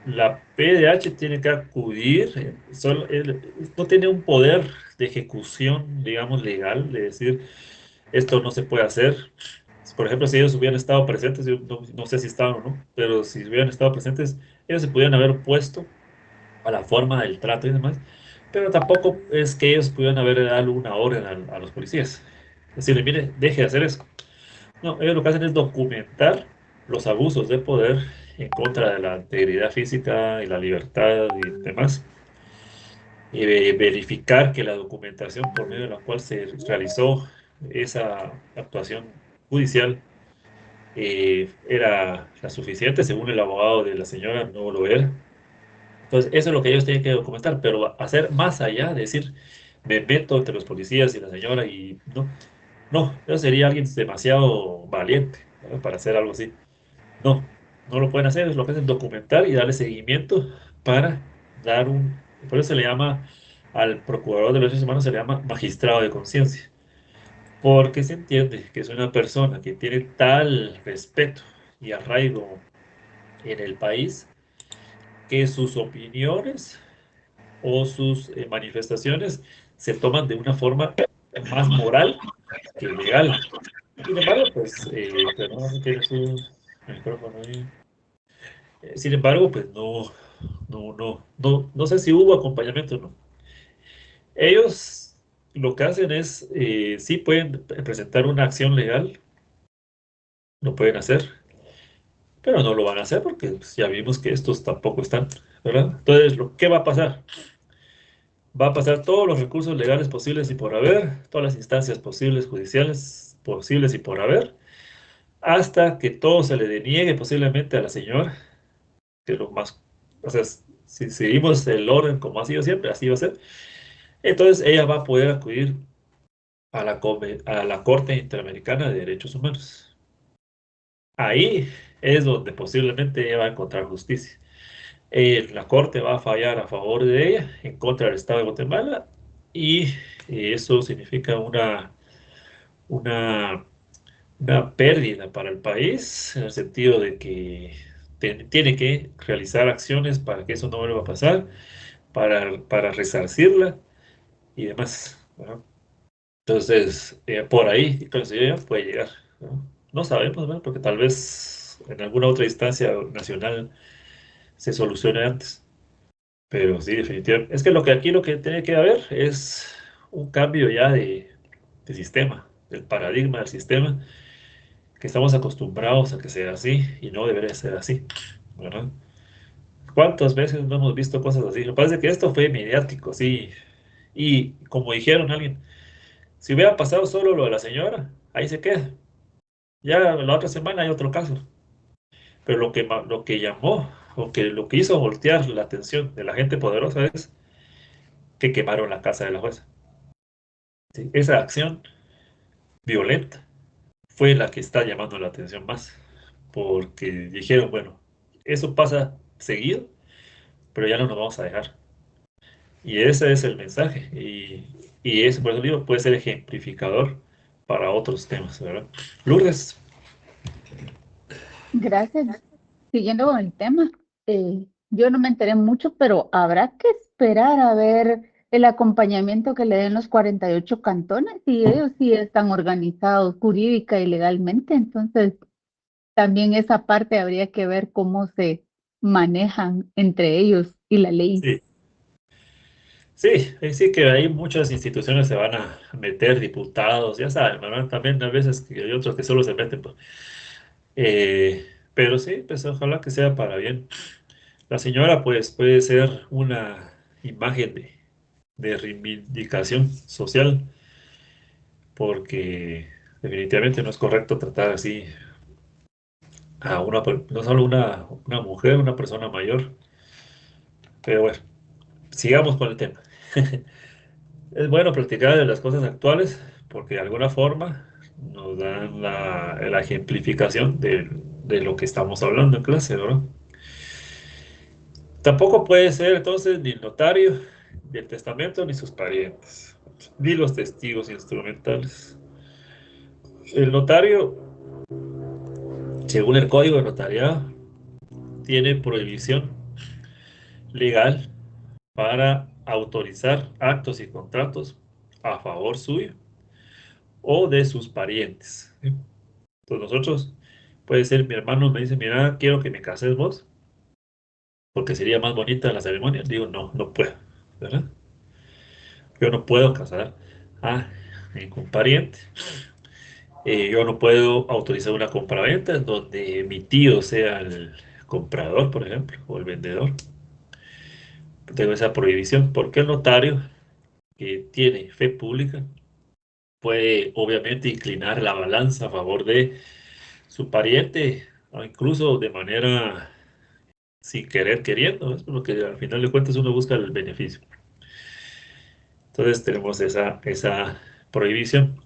La PDH tiene que acudir, no tiene un poder de ejecución, digamos, legal, de decir, esto no se puede hacer. Por ejemplo, si ellos hubieran estado presentes, yo no sé si estaban o no, pero si hubieran estado presentes, ellos se pudieran haber opuesto a la forma del trato y demás, pero tampoco es que ellos pudieran haber dado una orden a los policías. Decirle, mire, deje de hacer eso. No, ellos lo que hacen es documentar los abusos de poder en contra de la integridad física y la libertad y demás. Y verificar que la documentación por medio de la cual se realizó esa actuación judicial era la suficiente, según el abogado de la señora, no lo era. Entonces, eso es lo que ellos tienen que documentar, pero hacer más allá, decir, me meto entre los policías y la señora y no, eso sería alguien demasiado valiente, ¿verdad? Para hacer algo así. No, no lo pueden hacer, es lo que hacen documentar y darle seguimiento para dar por eso se le llama, al procurador de los derechos humanos se le llama magistrado de conciencia, porque se entiende que es una persona que tiene tal respeto y arraigo en el país que sus opiniones o sus manifestaciones se toman de una forma más moral que legal. Sin embargo, pues, perdón, no tiene su micrófono ahí. Sin embargo, pues no sé si hubo acompañamiento o no. Ellos lo que hacen es, sí pueden presentar una acción legal, lo pueden hacer, pero no lo van a hacer porque pues, ya vimos que estos tampoco están, ¿verdad? Entonces, ¿qué va a pasar? Va a pasar todos los recursos legales posibles y por haber, todas las instancias posibles, judiciales posibles y por haber, hasta que todo se le deniegue posiblemente a la señora, que es lo más, o sea, si seguimos el orden como ha sido siempre, así va a ser. Entonces ella va a poder acudir a la Corte Interamericana de Derechos Humanos. Ahí es donde posiblemente ella va a encontrar justicia. La Corte va a fallar a favor de ella, en contra del Estado de Guatemala, y eso significa una, una pérdida para el país, en el sentido de que tiene que realizar acciones para que eso no vuelva a pasar, para resarcirla y demás, ¿no? Entonces, por ahí, considero, puede llegar, ¿no? No sabemos, ¿no? Porque tal vez en alguna otra instancia nacional se solucione antes. Pero sí, definitivamente. Es que lo que tiene que haber es un cambio ya de sistema, del paradigma del sistema, que estamos acostumbrados a que sea así y no debería ser así, ¿verdad? ¿Cuántas veces no hemos visto cosas así? Lo que pasa es que esto fue mediático, sí. Y como dijeron alguien, si hubiera pasado solo lo de la señora, ahí se queda. Ya la otra semana hay otro caso. Pero lo que llamó, lo que hizo voltear la atención de la gente poderosa es que quemaron la casa de la jueza. ¿Sí? Esa acción violenta fue la que está llamando la atención más. Porque dijeron, bueno, eso pasa seguido, pero ya no nos vamos a dejar. Y ese es el mensaje. Y eso, por eso digo, puede ser ejemplificador para otros temas, ¿verdad? Lourdes. Gracias. Siguiendo con el tema, yo no me enteré mucho, pero habrá que esperar a ver el acompañamiento que le den los 48 cantones y ellos sí están organizados jurídica y legalmente, entonces también esa parte habría que ver cómo se manejan entre ellos y la ley. Sí, sí, sí que hay muchas instituciones se van a meter, diputados, ya saben, ¿verdad? También a veces que hay otros que solo se meten, pues. Pero sí, pues ojalá que sea para bien. La señora, pues, puede ser una imagen de reivindicación social, porque definitivamente no es correcto tratar así a no solo una mujer, una persona mayor. Pero bueno, sigamos con el tema. Es bueno platicar de las cosas actuales porque de alguna forma nos dan la ejemplificación de lo que estamos hablando en clase, ¿verdad? Tampoco puede ser entonces ni el notario del testamento ni sus parientes, ni los testigos instrumentales. El notario, según el Código de Notariado, tiene prohibición legal para autorizar actos y contratos a favor suyo o de sus parientes, ¿sí? Entonces nosotros, puede ser mi hermano me dice, mira, quiero que me cases vos, porque sería más bonita la ceremonia. Digo, no, no puedo, ¿verdad? Yo no puedo casar a ningún pariente. Yo no puedo autorizar una compraventa en donde mi tío sea el comprador, por ejemplo, o el vendedor. Tengo esa prohibición porque el notario que tiene fe pública puede obviamente inclinar la balanza a favor de su pariente o incluso de manera sin querer, queriendo, ¿ves? Porque al final de cuentas uno busca el beneficio. Entonces tenemos esa prohibición.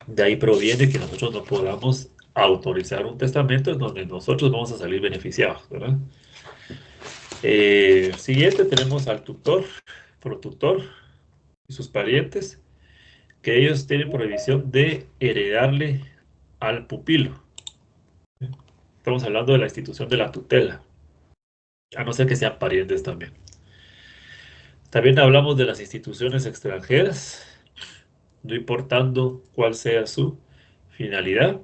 De ahí proviene que nosotros no podamos autorizar un testamento en donde nosotros vamos a salir beneficiados, ¿verdad? Siguiente tenemos al tutor, protutor y sus parientes, que ellos tienen prohibición de heredarle al pupilo. Estamos hablando de la institución de la tutela, a no ser que sean parientes también. También hablamos de las instituciones extranjeras, no importando cuál sea su finalidad,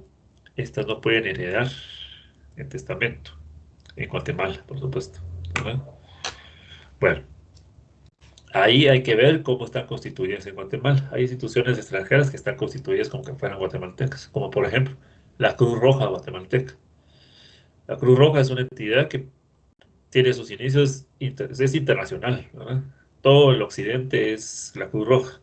estas no pueden heredar en testamento, en Guatemala, por supuesto, ¿verdad? Bueno, ahí hay que ver cómo están constituidas en Guatemala. Hay instituciones extranjeras que están constituidas como que fueran guatemaltecas, como por ejemplo la Cruz Roja guatemalteca. La Cruz Roja es una entidad que tiene sus inicios, es internacional, ¿verdad? Todo el occidente es la Cruz Roja.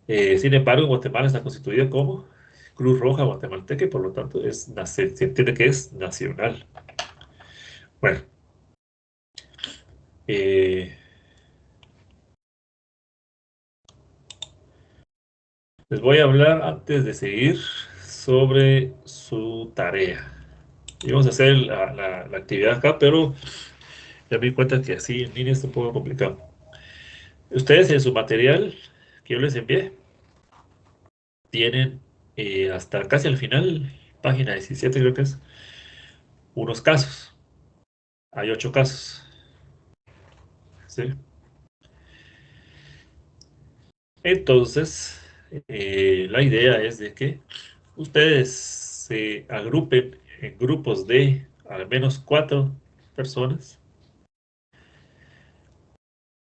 Sin embargo, en Guatemala está constituida como Cruz Roja guatemalteca y por lo tanto se entiende que es nacional. Bueno, eh, les voy a hablar antes de seguir sobre su tarea. Y vamos a hacer la actividad acá, pero ya me di cuenta que así en línea está un poco complicado. Ustedes en su material que yo les envié tienen hasta casi al final, página 17 creo que es, unos casos. Hay 8 casos. ¿Sí? Entonces, la idea es de que ustedes se agrupen en grupos de al menos 4 personas.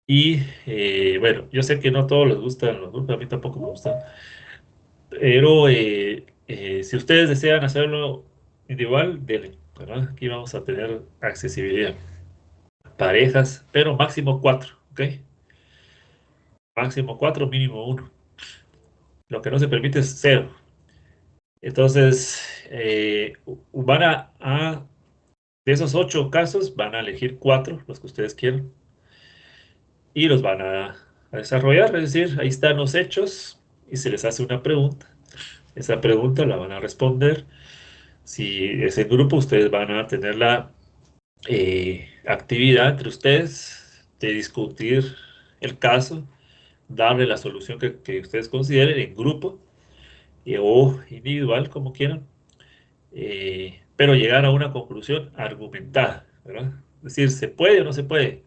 Y bueno, yo sé que no a todos les gustan los grupos, a mí tampoco me gustan. Pero si ustedes desean hacerlo individual, denle, ¿verdad? Aquí vamos a tener accesibilidad. Parejas, pero máximo 4, ¿ok? Máximo 4, mínimo 1. Lo que no se permite es 0. Entonces, van de esos 8 casos, van a elegir 4, los que ustedes quieran, y los van a desarrollar. Es decir, ahí están los hechos y se les hace una pregunta. Esa pregunta la van a responder. Si es en grupo, ustedes van a tener la actividad entre ustedes de discutir el caso, darle la solución que ustedes consideren en grupo o individual, como quieran, pero llegar a una conclusión argumentada, ¿verdad? Es decir, ¿se puede o no se puede?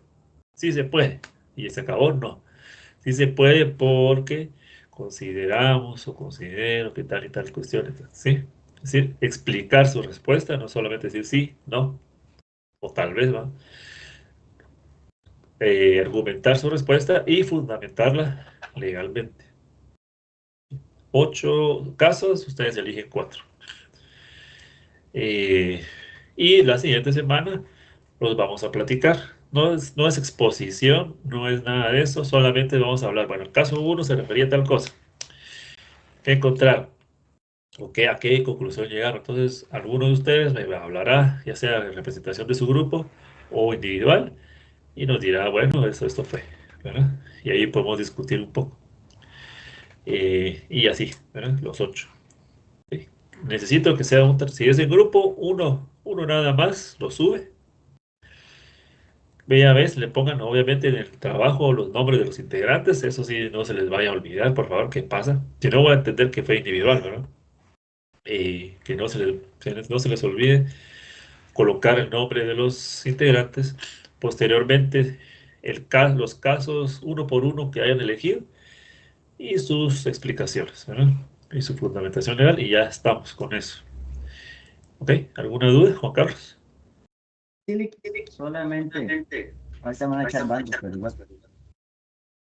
Sí se puede. Y se acabó, no. Sí se puede porque consideramos o considero que tal y tal cuestión, ¿sí? Es decir, explicar su respuesta, no solamente decir sí, no, o tal vez, ¿va? Argumentar su respuesta y fundamentarla legalmente. 8 casos, ustedes eligen 4. Y la siguiente semana los vamos a platicar. No es exposición, no es nada de eso, solamente vamos a hablar. Bueno, el caso 1 se refería a tal cosa. ¿Qué encontrar? ¿O a qué conclusión llegaron? Entonces, alguno de ustedes me hablará, ya sea en representación de su grupo o individual, y nos dirá, bueno, esto fue, ¿verdad? Y ahí podemos discutir un poco. Y así, ¿verdad? Los 8. ¿Sí? Necesito que sea si es en grupo, uno nada más lo sube. Bella vez le pongan obviamente en el trabajo los nombres de los integrantes, eso sí, no se les vaya a olvidar, por favor, qué pasa. Si no, voy a entender que fue individual, ¿verdad? Que no se les olvide colocar el nombre de los integrantes. Posteriormente, los casos uno por uno que hayan elegido y sus explicaciones, ¿verdad? Y su fundamentación legal, y ya estamos con eso. ¿Ok? ¿Alguna duda, Juan Carlos? Sí, solamente, ahorita me van a echar bandos, pero igual.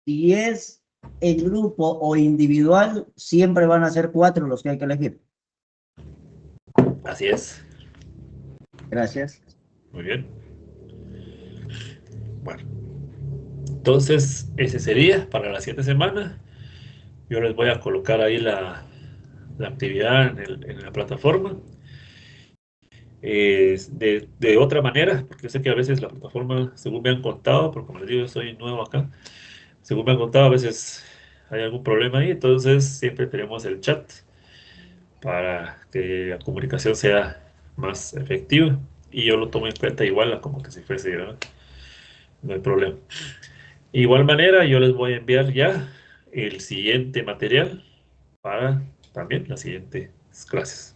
Si es en grupo o individual, siempre van a ser 4 los que hay que elegir. Así es. Gracias. Muy bien. Bueno, entonces ese sería para la siguiente semana. Yo les voy a colocar ahí la actividad en la plataforma. de otra manera, porque yo sé que a veces la plataforma, según me han contado, porque como les digo, yo soy nuevo acá, según me han contado, a veces hay algún problema ahí, entonces siempre tenemos el chat para que la comunicación sea más efectiva y yo lo tomo en cuenta igual como que si fuese, ¿verdad? No hay problema. Igual manera, yo les voy a enviar ya el siguiente material para también las siguientes clases.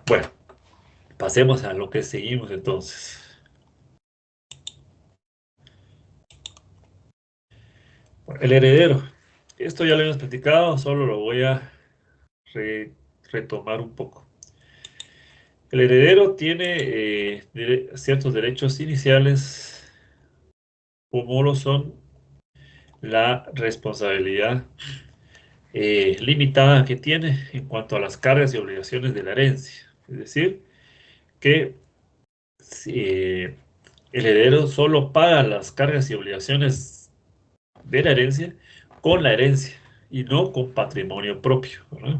Bueno, pasemos a lo que seguimos entonces. Bueno, el heredero. Esto ya lo hemos platicado, solo lo voy a retomar un poco. El heredero tiene ciertos derechos iniciales, como lo son la responsabilidad limitada que tiene en cuanto a las cargas y obligaciones de la herencia. Es decir, que si, el heredero solo paga las cargas y obligaciones de la herencia con la herencia y no con patrimonio propio, ¿verdad?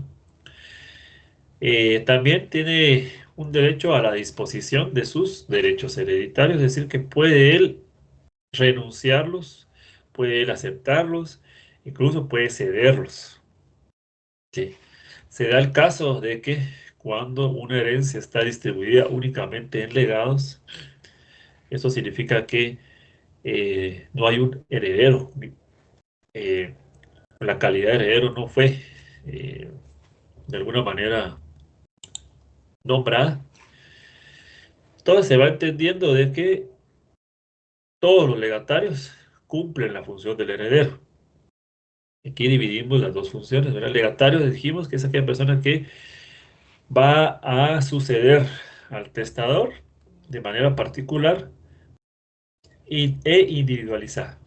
También tiene un derecho a la disposición de sus derechos hereditarios, es decir, que puede él renunciarlos, puede él aceptarlos, incluso puede cederlos. Sí. Se da el caso de que cuando una herencia está distribuida únicamente en legados, eso significa que no hay un heredero. Eh, la calidad de heredero no fue eh, de alguna manera nombrada. Entonces se va entendiendo de que todos los legatarios cumplen la función del heredero. Aquí dividimos las dos funciones, ¿verdad? El legatario dijimos que es aquella persona que va a suceder al testador de manera particular e individualizada.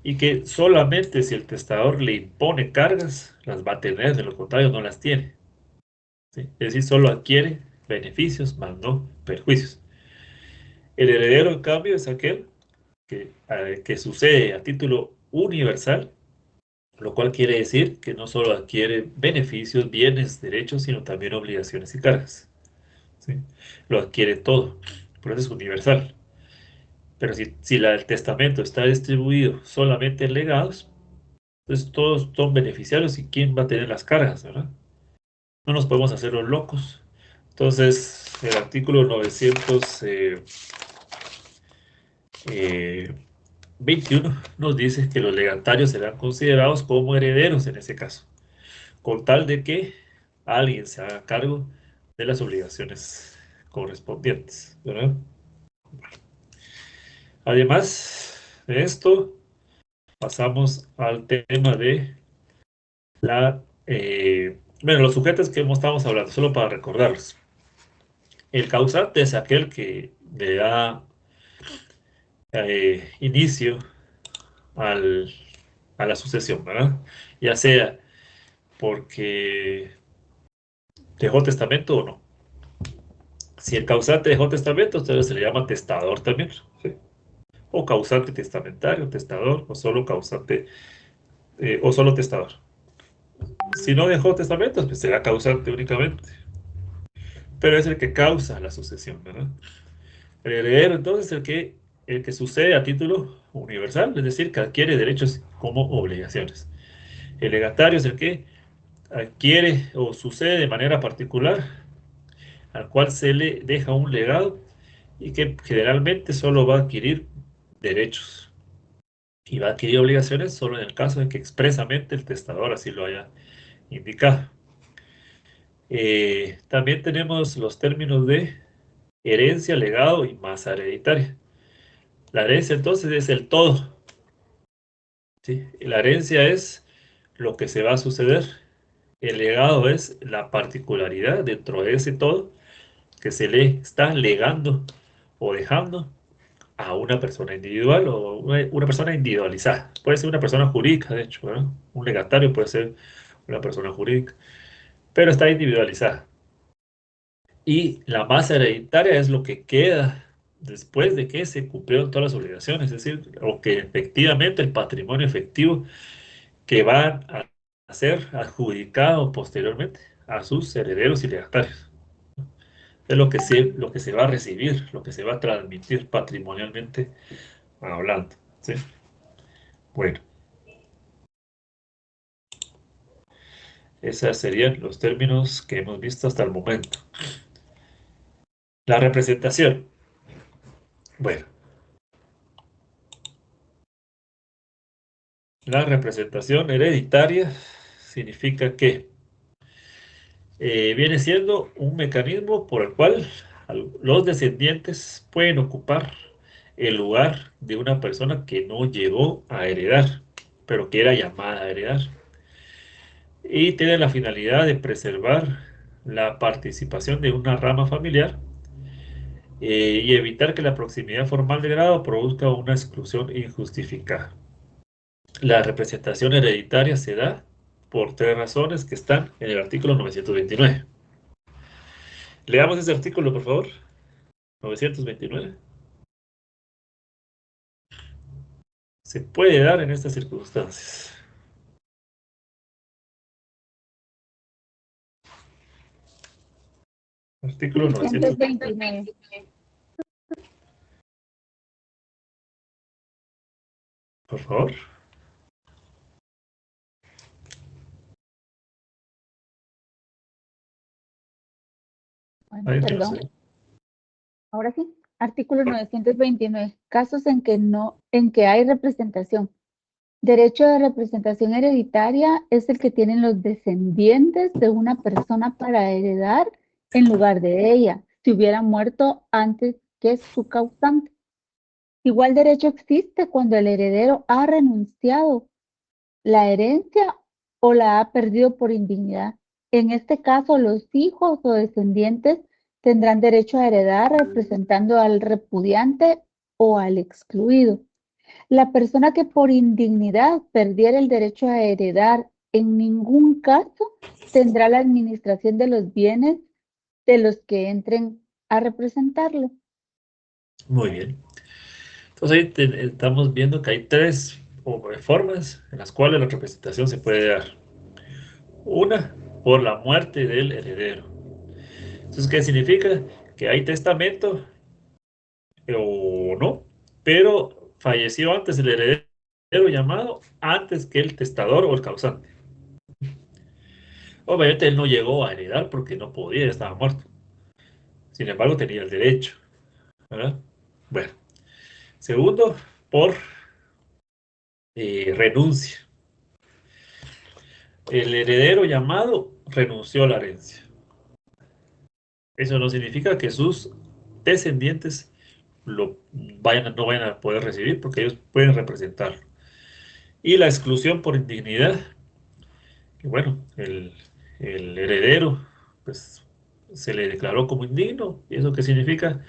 Y que solamente si el testador le impone cargas, las va a tener, de lo contrario no las tiene. ¿Sí? Es decir, solo adquiere beneficios, más no perjuicios. El heredero, en cambio, es aquel que sucede a título universal, lo cual quiere decir que no solo adquiere beneficios, bienes, derechos, sino también obligaciones y cargas. ¿Sí? Lo adquiere todo, por eso es universal. Pero si el testamento está distribuido solamente en legados, entonces todos son beneficiarios y quién va a tener las cargas, ¿verdad? No nos podemos hacer los locos. Entonces, el artículo 921 nos dice que los legatarios serán considerados como herederos en ese caso, con tal de que alguien se haga cargo de las obligaciones correspondientes, ¿verdad? Además de esto, pasamos al tema de bueno, los sujetos que estamos hablando, solo para recordarlos. El causante es aquel que le da inicio al, a la sucesión, ¿verdad? Ya sea porque dejó testamento o no. Si el causante dejó testamento, entonces se le llama testador también, ¿sí? O causante testamentario, testador, o solo causante, o solo testador. Si no dejó testamento, pues será causante únicamente. Pero es el que causa la sucesión, ¿verdad? El heredero, entonces, es el que sucede a título universal, es decir, que adquiere derechos como obligaciones. El legatario es el que adquiere o sucede de manera particular, al cual se le deja un legado y que generalmente solo va a adquirir derechos y va a adquirir obligaciones solo en el caso de que expresamente el testador así lo haya indicado. También tenemos los términos de herencia, legado y masa hereditaria. La herencia entonces es el todo, ¿sí? La herencia es lo que se va a suceder. El legado es la particularidad dentro de ese todo que se le está legando o dejando a una persona individual o una persona individualizada. Puede ser una persona jurídica, de hecho, ¿verdad? Un legatario puede ser una persona jurídica, pero está individualizada. Y la masa hereditaria es lo que queda después de que se cumplieron todas las obligaciones, es decir, o que efectivamente el patrimonio efectivo que van a ser adjudicado posteriormente a sus herederos y legatarios. Es lo que se va a recibir, lo que se va a transmitir patrimonialmente hablando, ¿sí? Bueno, esos serían los términos que hemos visto hasta el momento. La representación. Bueno, la representación hereditaria significa que viene siendo un mecanismo por el cual los descendientes pueden ocupar el lugar de una persona que no llegó a heredar, pero que era llamada a heredar. Y tiene la finalidad de preservar la participación de una rama familiar y evitar que la proximidad formal de grado produzca una exclusión injustificada. La representación hereditaria se da por tres razones que están en el artículo 929. Leamos ese artículo, por favor. 929. Se puede dar en estas circunstancias. Artículo 929. 929. Por favor. Bueno, Ahí perdón. tenemos. Ahora sí. Artículo 929. Casos en que hay representación. Derecho de representación hereditaria es el que tienen los descendientes de una persona para heredar en lugar de ella, si hubiera muerto antes que su causante. Igual derecho existe cuando el heredero ha renunciado la herencia o la ha perdido por indignidad. En este caso, los hijos o descendientes tendrán derecho a heredar representando al repudiante o al excluido. La persona que por indignidad perdiera el derecho a heredar en ningún caso tendrá la administración de los bienes de los que entren a representarlo. Muy bien. Entonces ahí estamos viendo que hay tres formas en las cuales la representación se puede dar. Una, por la muerte del heredero. Entonces, ¿qué significa? Que hay testamento o no, pero falleció antes el heredero llamado, antes que el testador o el causante. Obviamente él no llegó a heredar porque no podía, estaba muerto. Sin embargo, tenía el derecho, ¿verdad? Bueno, segundo, por renuncia. El heredero llamado renunció a la herencia. Eso no significa que sus descendientes no vayan a poder recibir porque ellos pueden representarlo. Y la exclusión por indignidad, que bueno, el heredero pues se le declaró como indigno. ¿Y eso qué significa?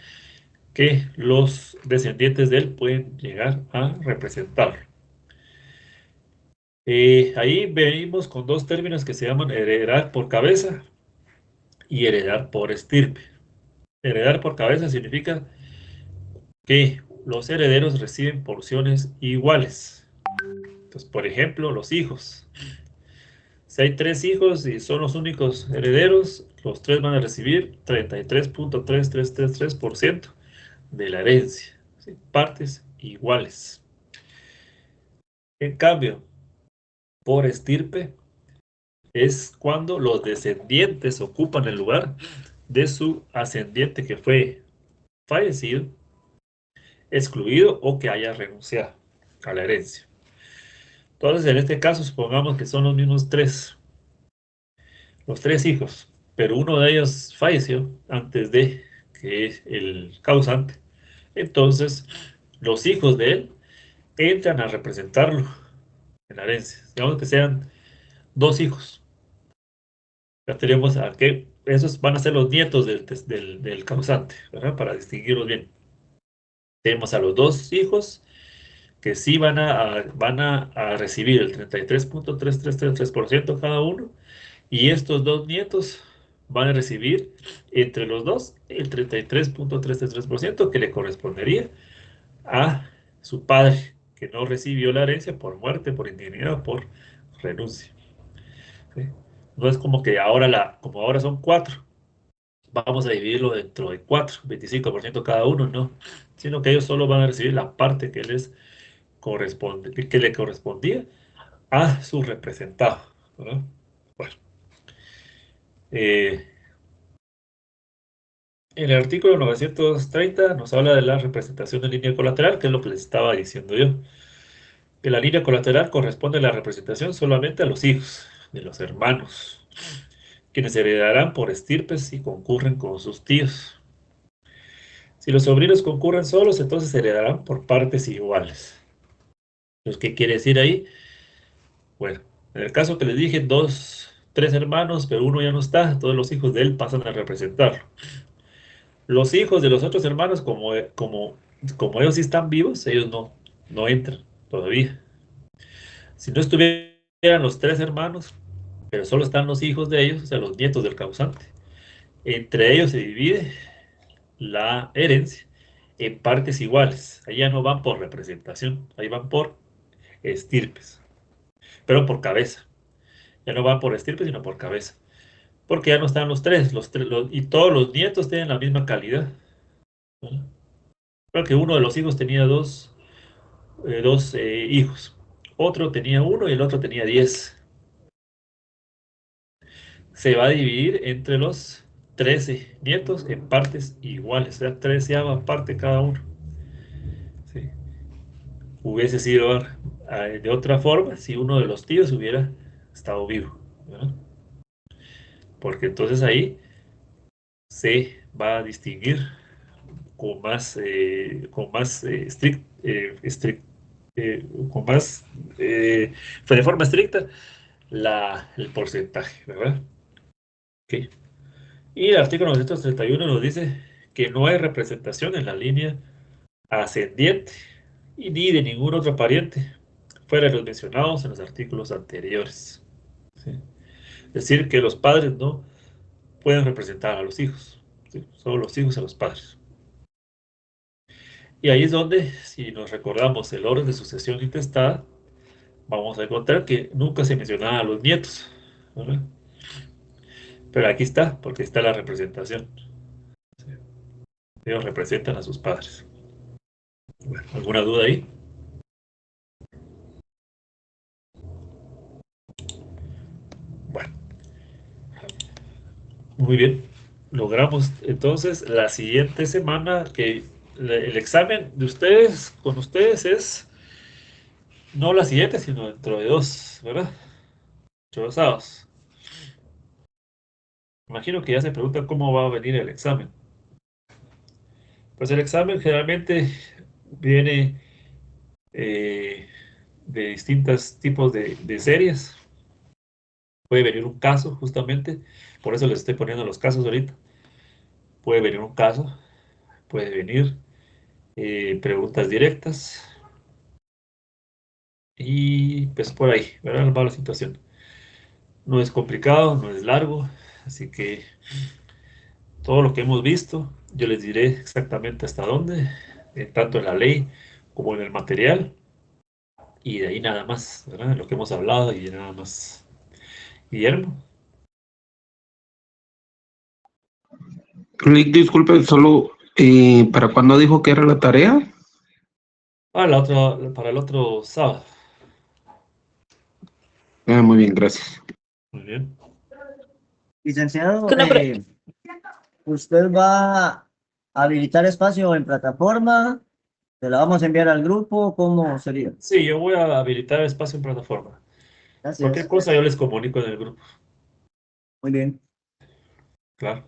Que los descendientes de él pueden llegar a representarlo. Ahí venimos con dos términos que se llaman heredar por cabeza y heredar por estirpe. Heredar por cabeza significa que los herederos reciben porciones iguales. Entonces, por ejemplo, los hijos. Si hay tres hijos y son los únicos herederos, los tres van a recibir 33.3333% de la herencia, ¿sí? Partes iguales. En cambio, por estirpe es cuando los descendientes ocupan el lugar de su ascendiente que fue fallecido, excluido o que haya renunciado a la herencia. Entonces, en este caso, supongamos que son los mismos los tres hijos, pero uno de ellos falleció antes de que es el causante. Entonces, los hijos de él entran a representarlo en la herencia. Digamos que sean dos hijos. Ya tenemos a que esos van a ser los nietos del causante, ¿verdad? Para distinguirlos bien. Tenemos a los dos hijos que sí van a recibir el 33.3333% cada uno, y estos dos nietos van a recibir entre los dos el 33.33% que le correspondería a su padre, que no recibió la herencia por muerte, por indignidad o por renuncia. ¿Sí? No es como que como ahora son cuatro, vamos a dividirlo dentro de 4, 25% cada uno, no, sino que ellos solo van a recibir la parte que les corresponde, que le correspondía a su representado, ¿verdad? Bueno, en el artículo 930 nos habla de la representación de línea colateral, que es lo que les estaba diciendo yo. Que la línea colateral corresponde a la representación solamente a los hijos de los hermanos, quienes heredarán por estirpes si concurren con sus tíos. Si los sobrinos concurren solos, entonces heredarán por partes iguales. ¿Qué quiere decir ahí? Bueno, en el caso que les dije, tres hermanos, pero uno ya no está, todos los hijos de él pasan a representarlo. Los hijos de los otros hermanos, como ellos sí están vivos, ellos no entran todavía. Si no estuvieran los tres hermanos, pero solo están los hijos de ellos, o sea, los nietos del causante, entre ellos se divide la herencia en partes iguales. Ahí ya no van por representación, ahí van por estirpes, pero por cabeza. Ya no van por estirpes, sino por cabeza. Porque ya no están y todos los nietos tienen la misma calidad. ¿No? Creo que uno de los hijos tenía dos hijos. Otro tenía uno y el otro tenía 10. Se va a dividir entre los 13 nietos en partes iguales. O sea, 13 parte cada uno. ¿Sí? Hubiese sido de otra forma si uno de los tíos hubiera estado vivo, ¿verdad? Porque entonces ahí se va a distinguir con más, de forma estricta el porcentaje, ¿verdad? Okay. Y el artículo 931 nos dice que no hay representación en la línea ascendiente y ni de ningún otro pariente fuera de los mencionados en los artículos anteriores. ¿Sí? Es decir, que los padres no pueden representar a los hijos, ¿sí? Solo los hijos a los padres. Y ahí es donde, si nos recordamos el orden de sucesión intestada, vamos a encontrar que nunca se mencionaba a los nietos, ¿verdad? Pero aquí está, porque está la representación. ¿Sí? Ellos representan a sus padres. Bueno, ¿alguna duda ahí? Bueno, muy bien. Logramos entonces la siguiente semana que el examen de ustedes, con ustedes es no la siguiente, sino dentro de 2, ¿verdad? 8 sábados. Imagino que ya se preguntan cómo va a venir el examen. Pues el examen generalmente viene de distintos tipos de series. Puede venir un caso, justamente. Por eso les estoy poniendo los casos ahorita. Puede venir un caso. Puede venir preguntas directas. Y pues por ahí, ¿verdad? Va la situación. No es complicado, no es largo. Así que todo lo que hemos visto, yo les diré exactamente hasta dónde, tanto en la ley como en el material. Y de ahí nada más, ¿verdad? Lo que hemos hablado y nada más. Guillermo. Nick, disculpe, solo ¿para cuándo dijo que era la tarea? Para el otro sábado. Muy bien, gracias. Muy bien. Licenciado, ¿usted va a habilitar espacio en plataforma? ¿Se la vamos a enviar al grupo? ¿Cómo sería? Sí, yo voy a habilitar espacio en plataforma. Gracias. Cualquier cosa yo les comunico en el grupo. Muy bien. Claro.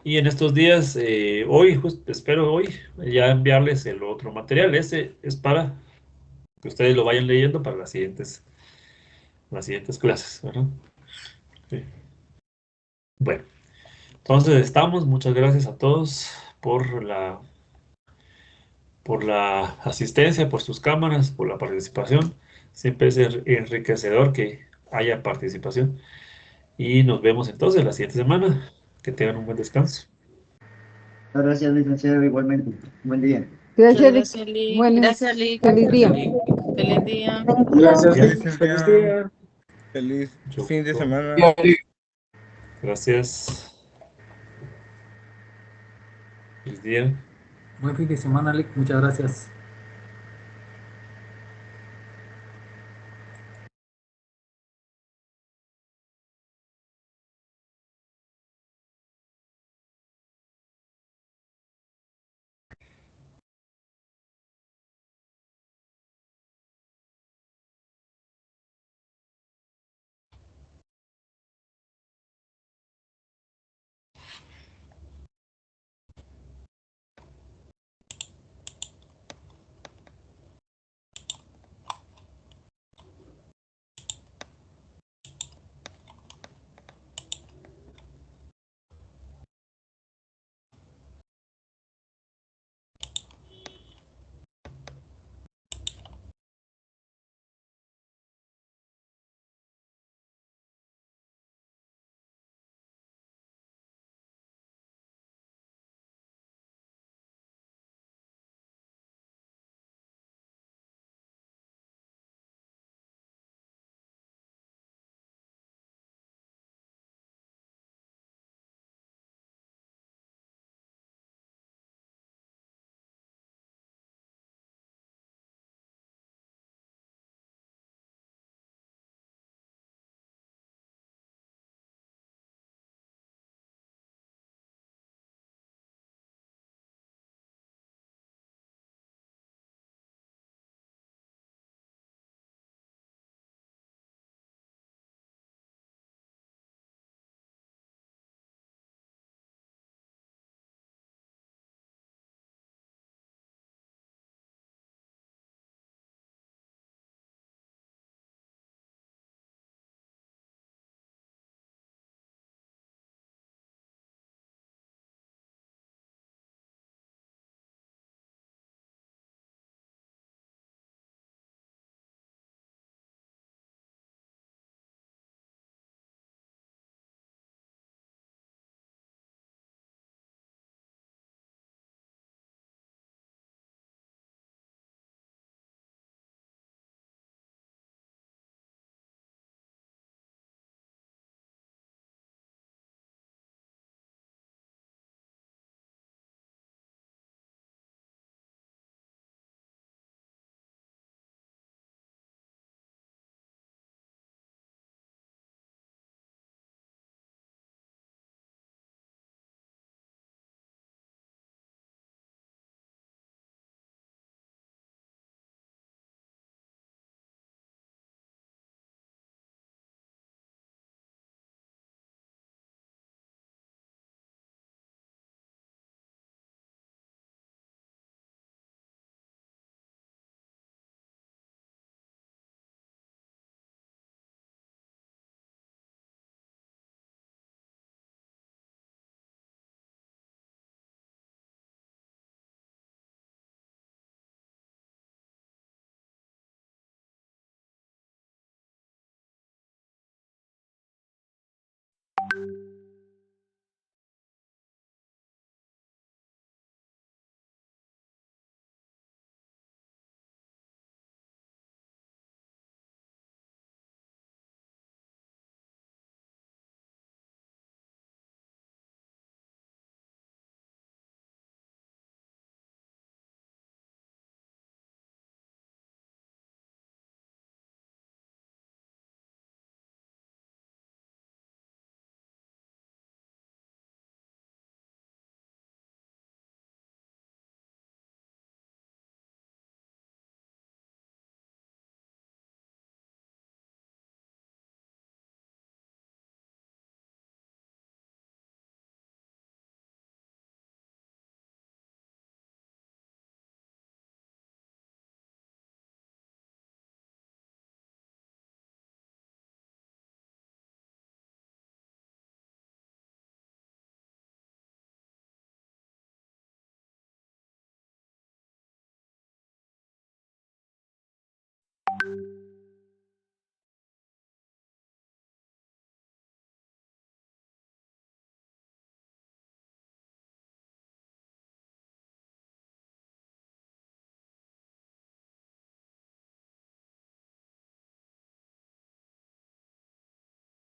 Y en estos días, espero hoy ya enviarles el otro material. Este es para que ustedes lo vayan leyendo para las siguientes clases, ¿verdad? Sí. Bueno, entonces estamos. Muchas gracias a todos por la asistencia, por sus cámaras, por la participación. Siempre es enriquecedor que haya participación. Y nos vemos entonces la siguiente semana. Que tengan un buen descanso. Gracias, licenciado, igualmente. Buen día. Gracias, Lick. Gracias, Lick. Bueno, Gracias, Lick. feliz día. Feliz día. Gracias, Gracias. feliz día. Feliz fin de semana. Gracias. día. Buen fin de semana, Alec. Muchas gracias.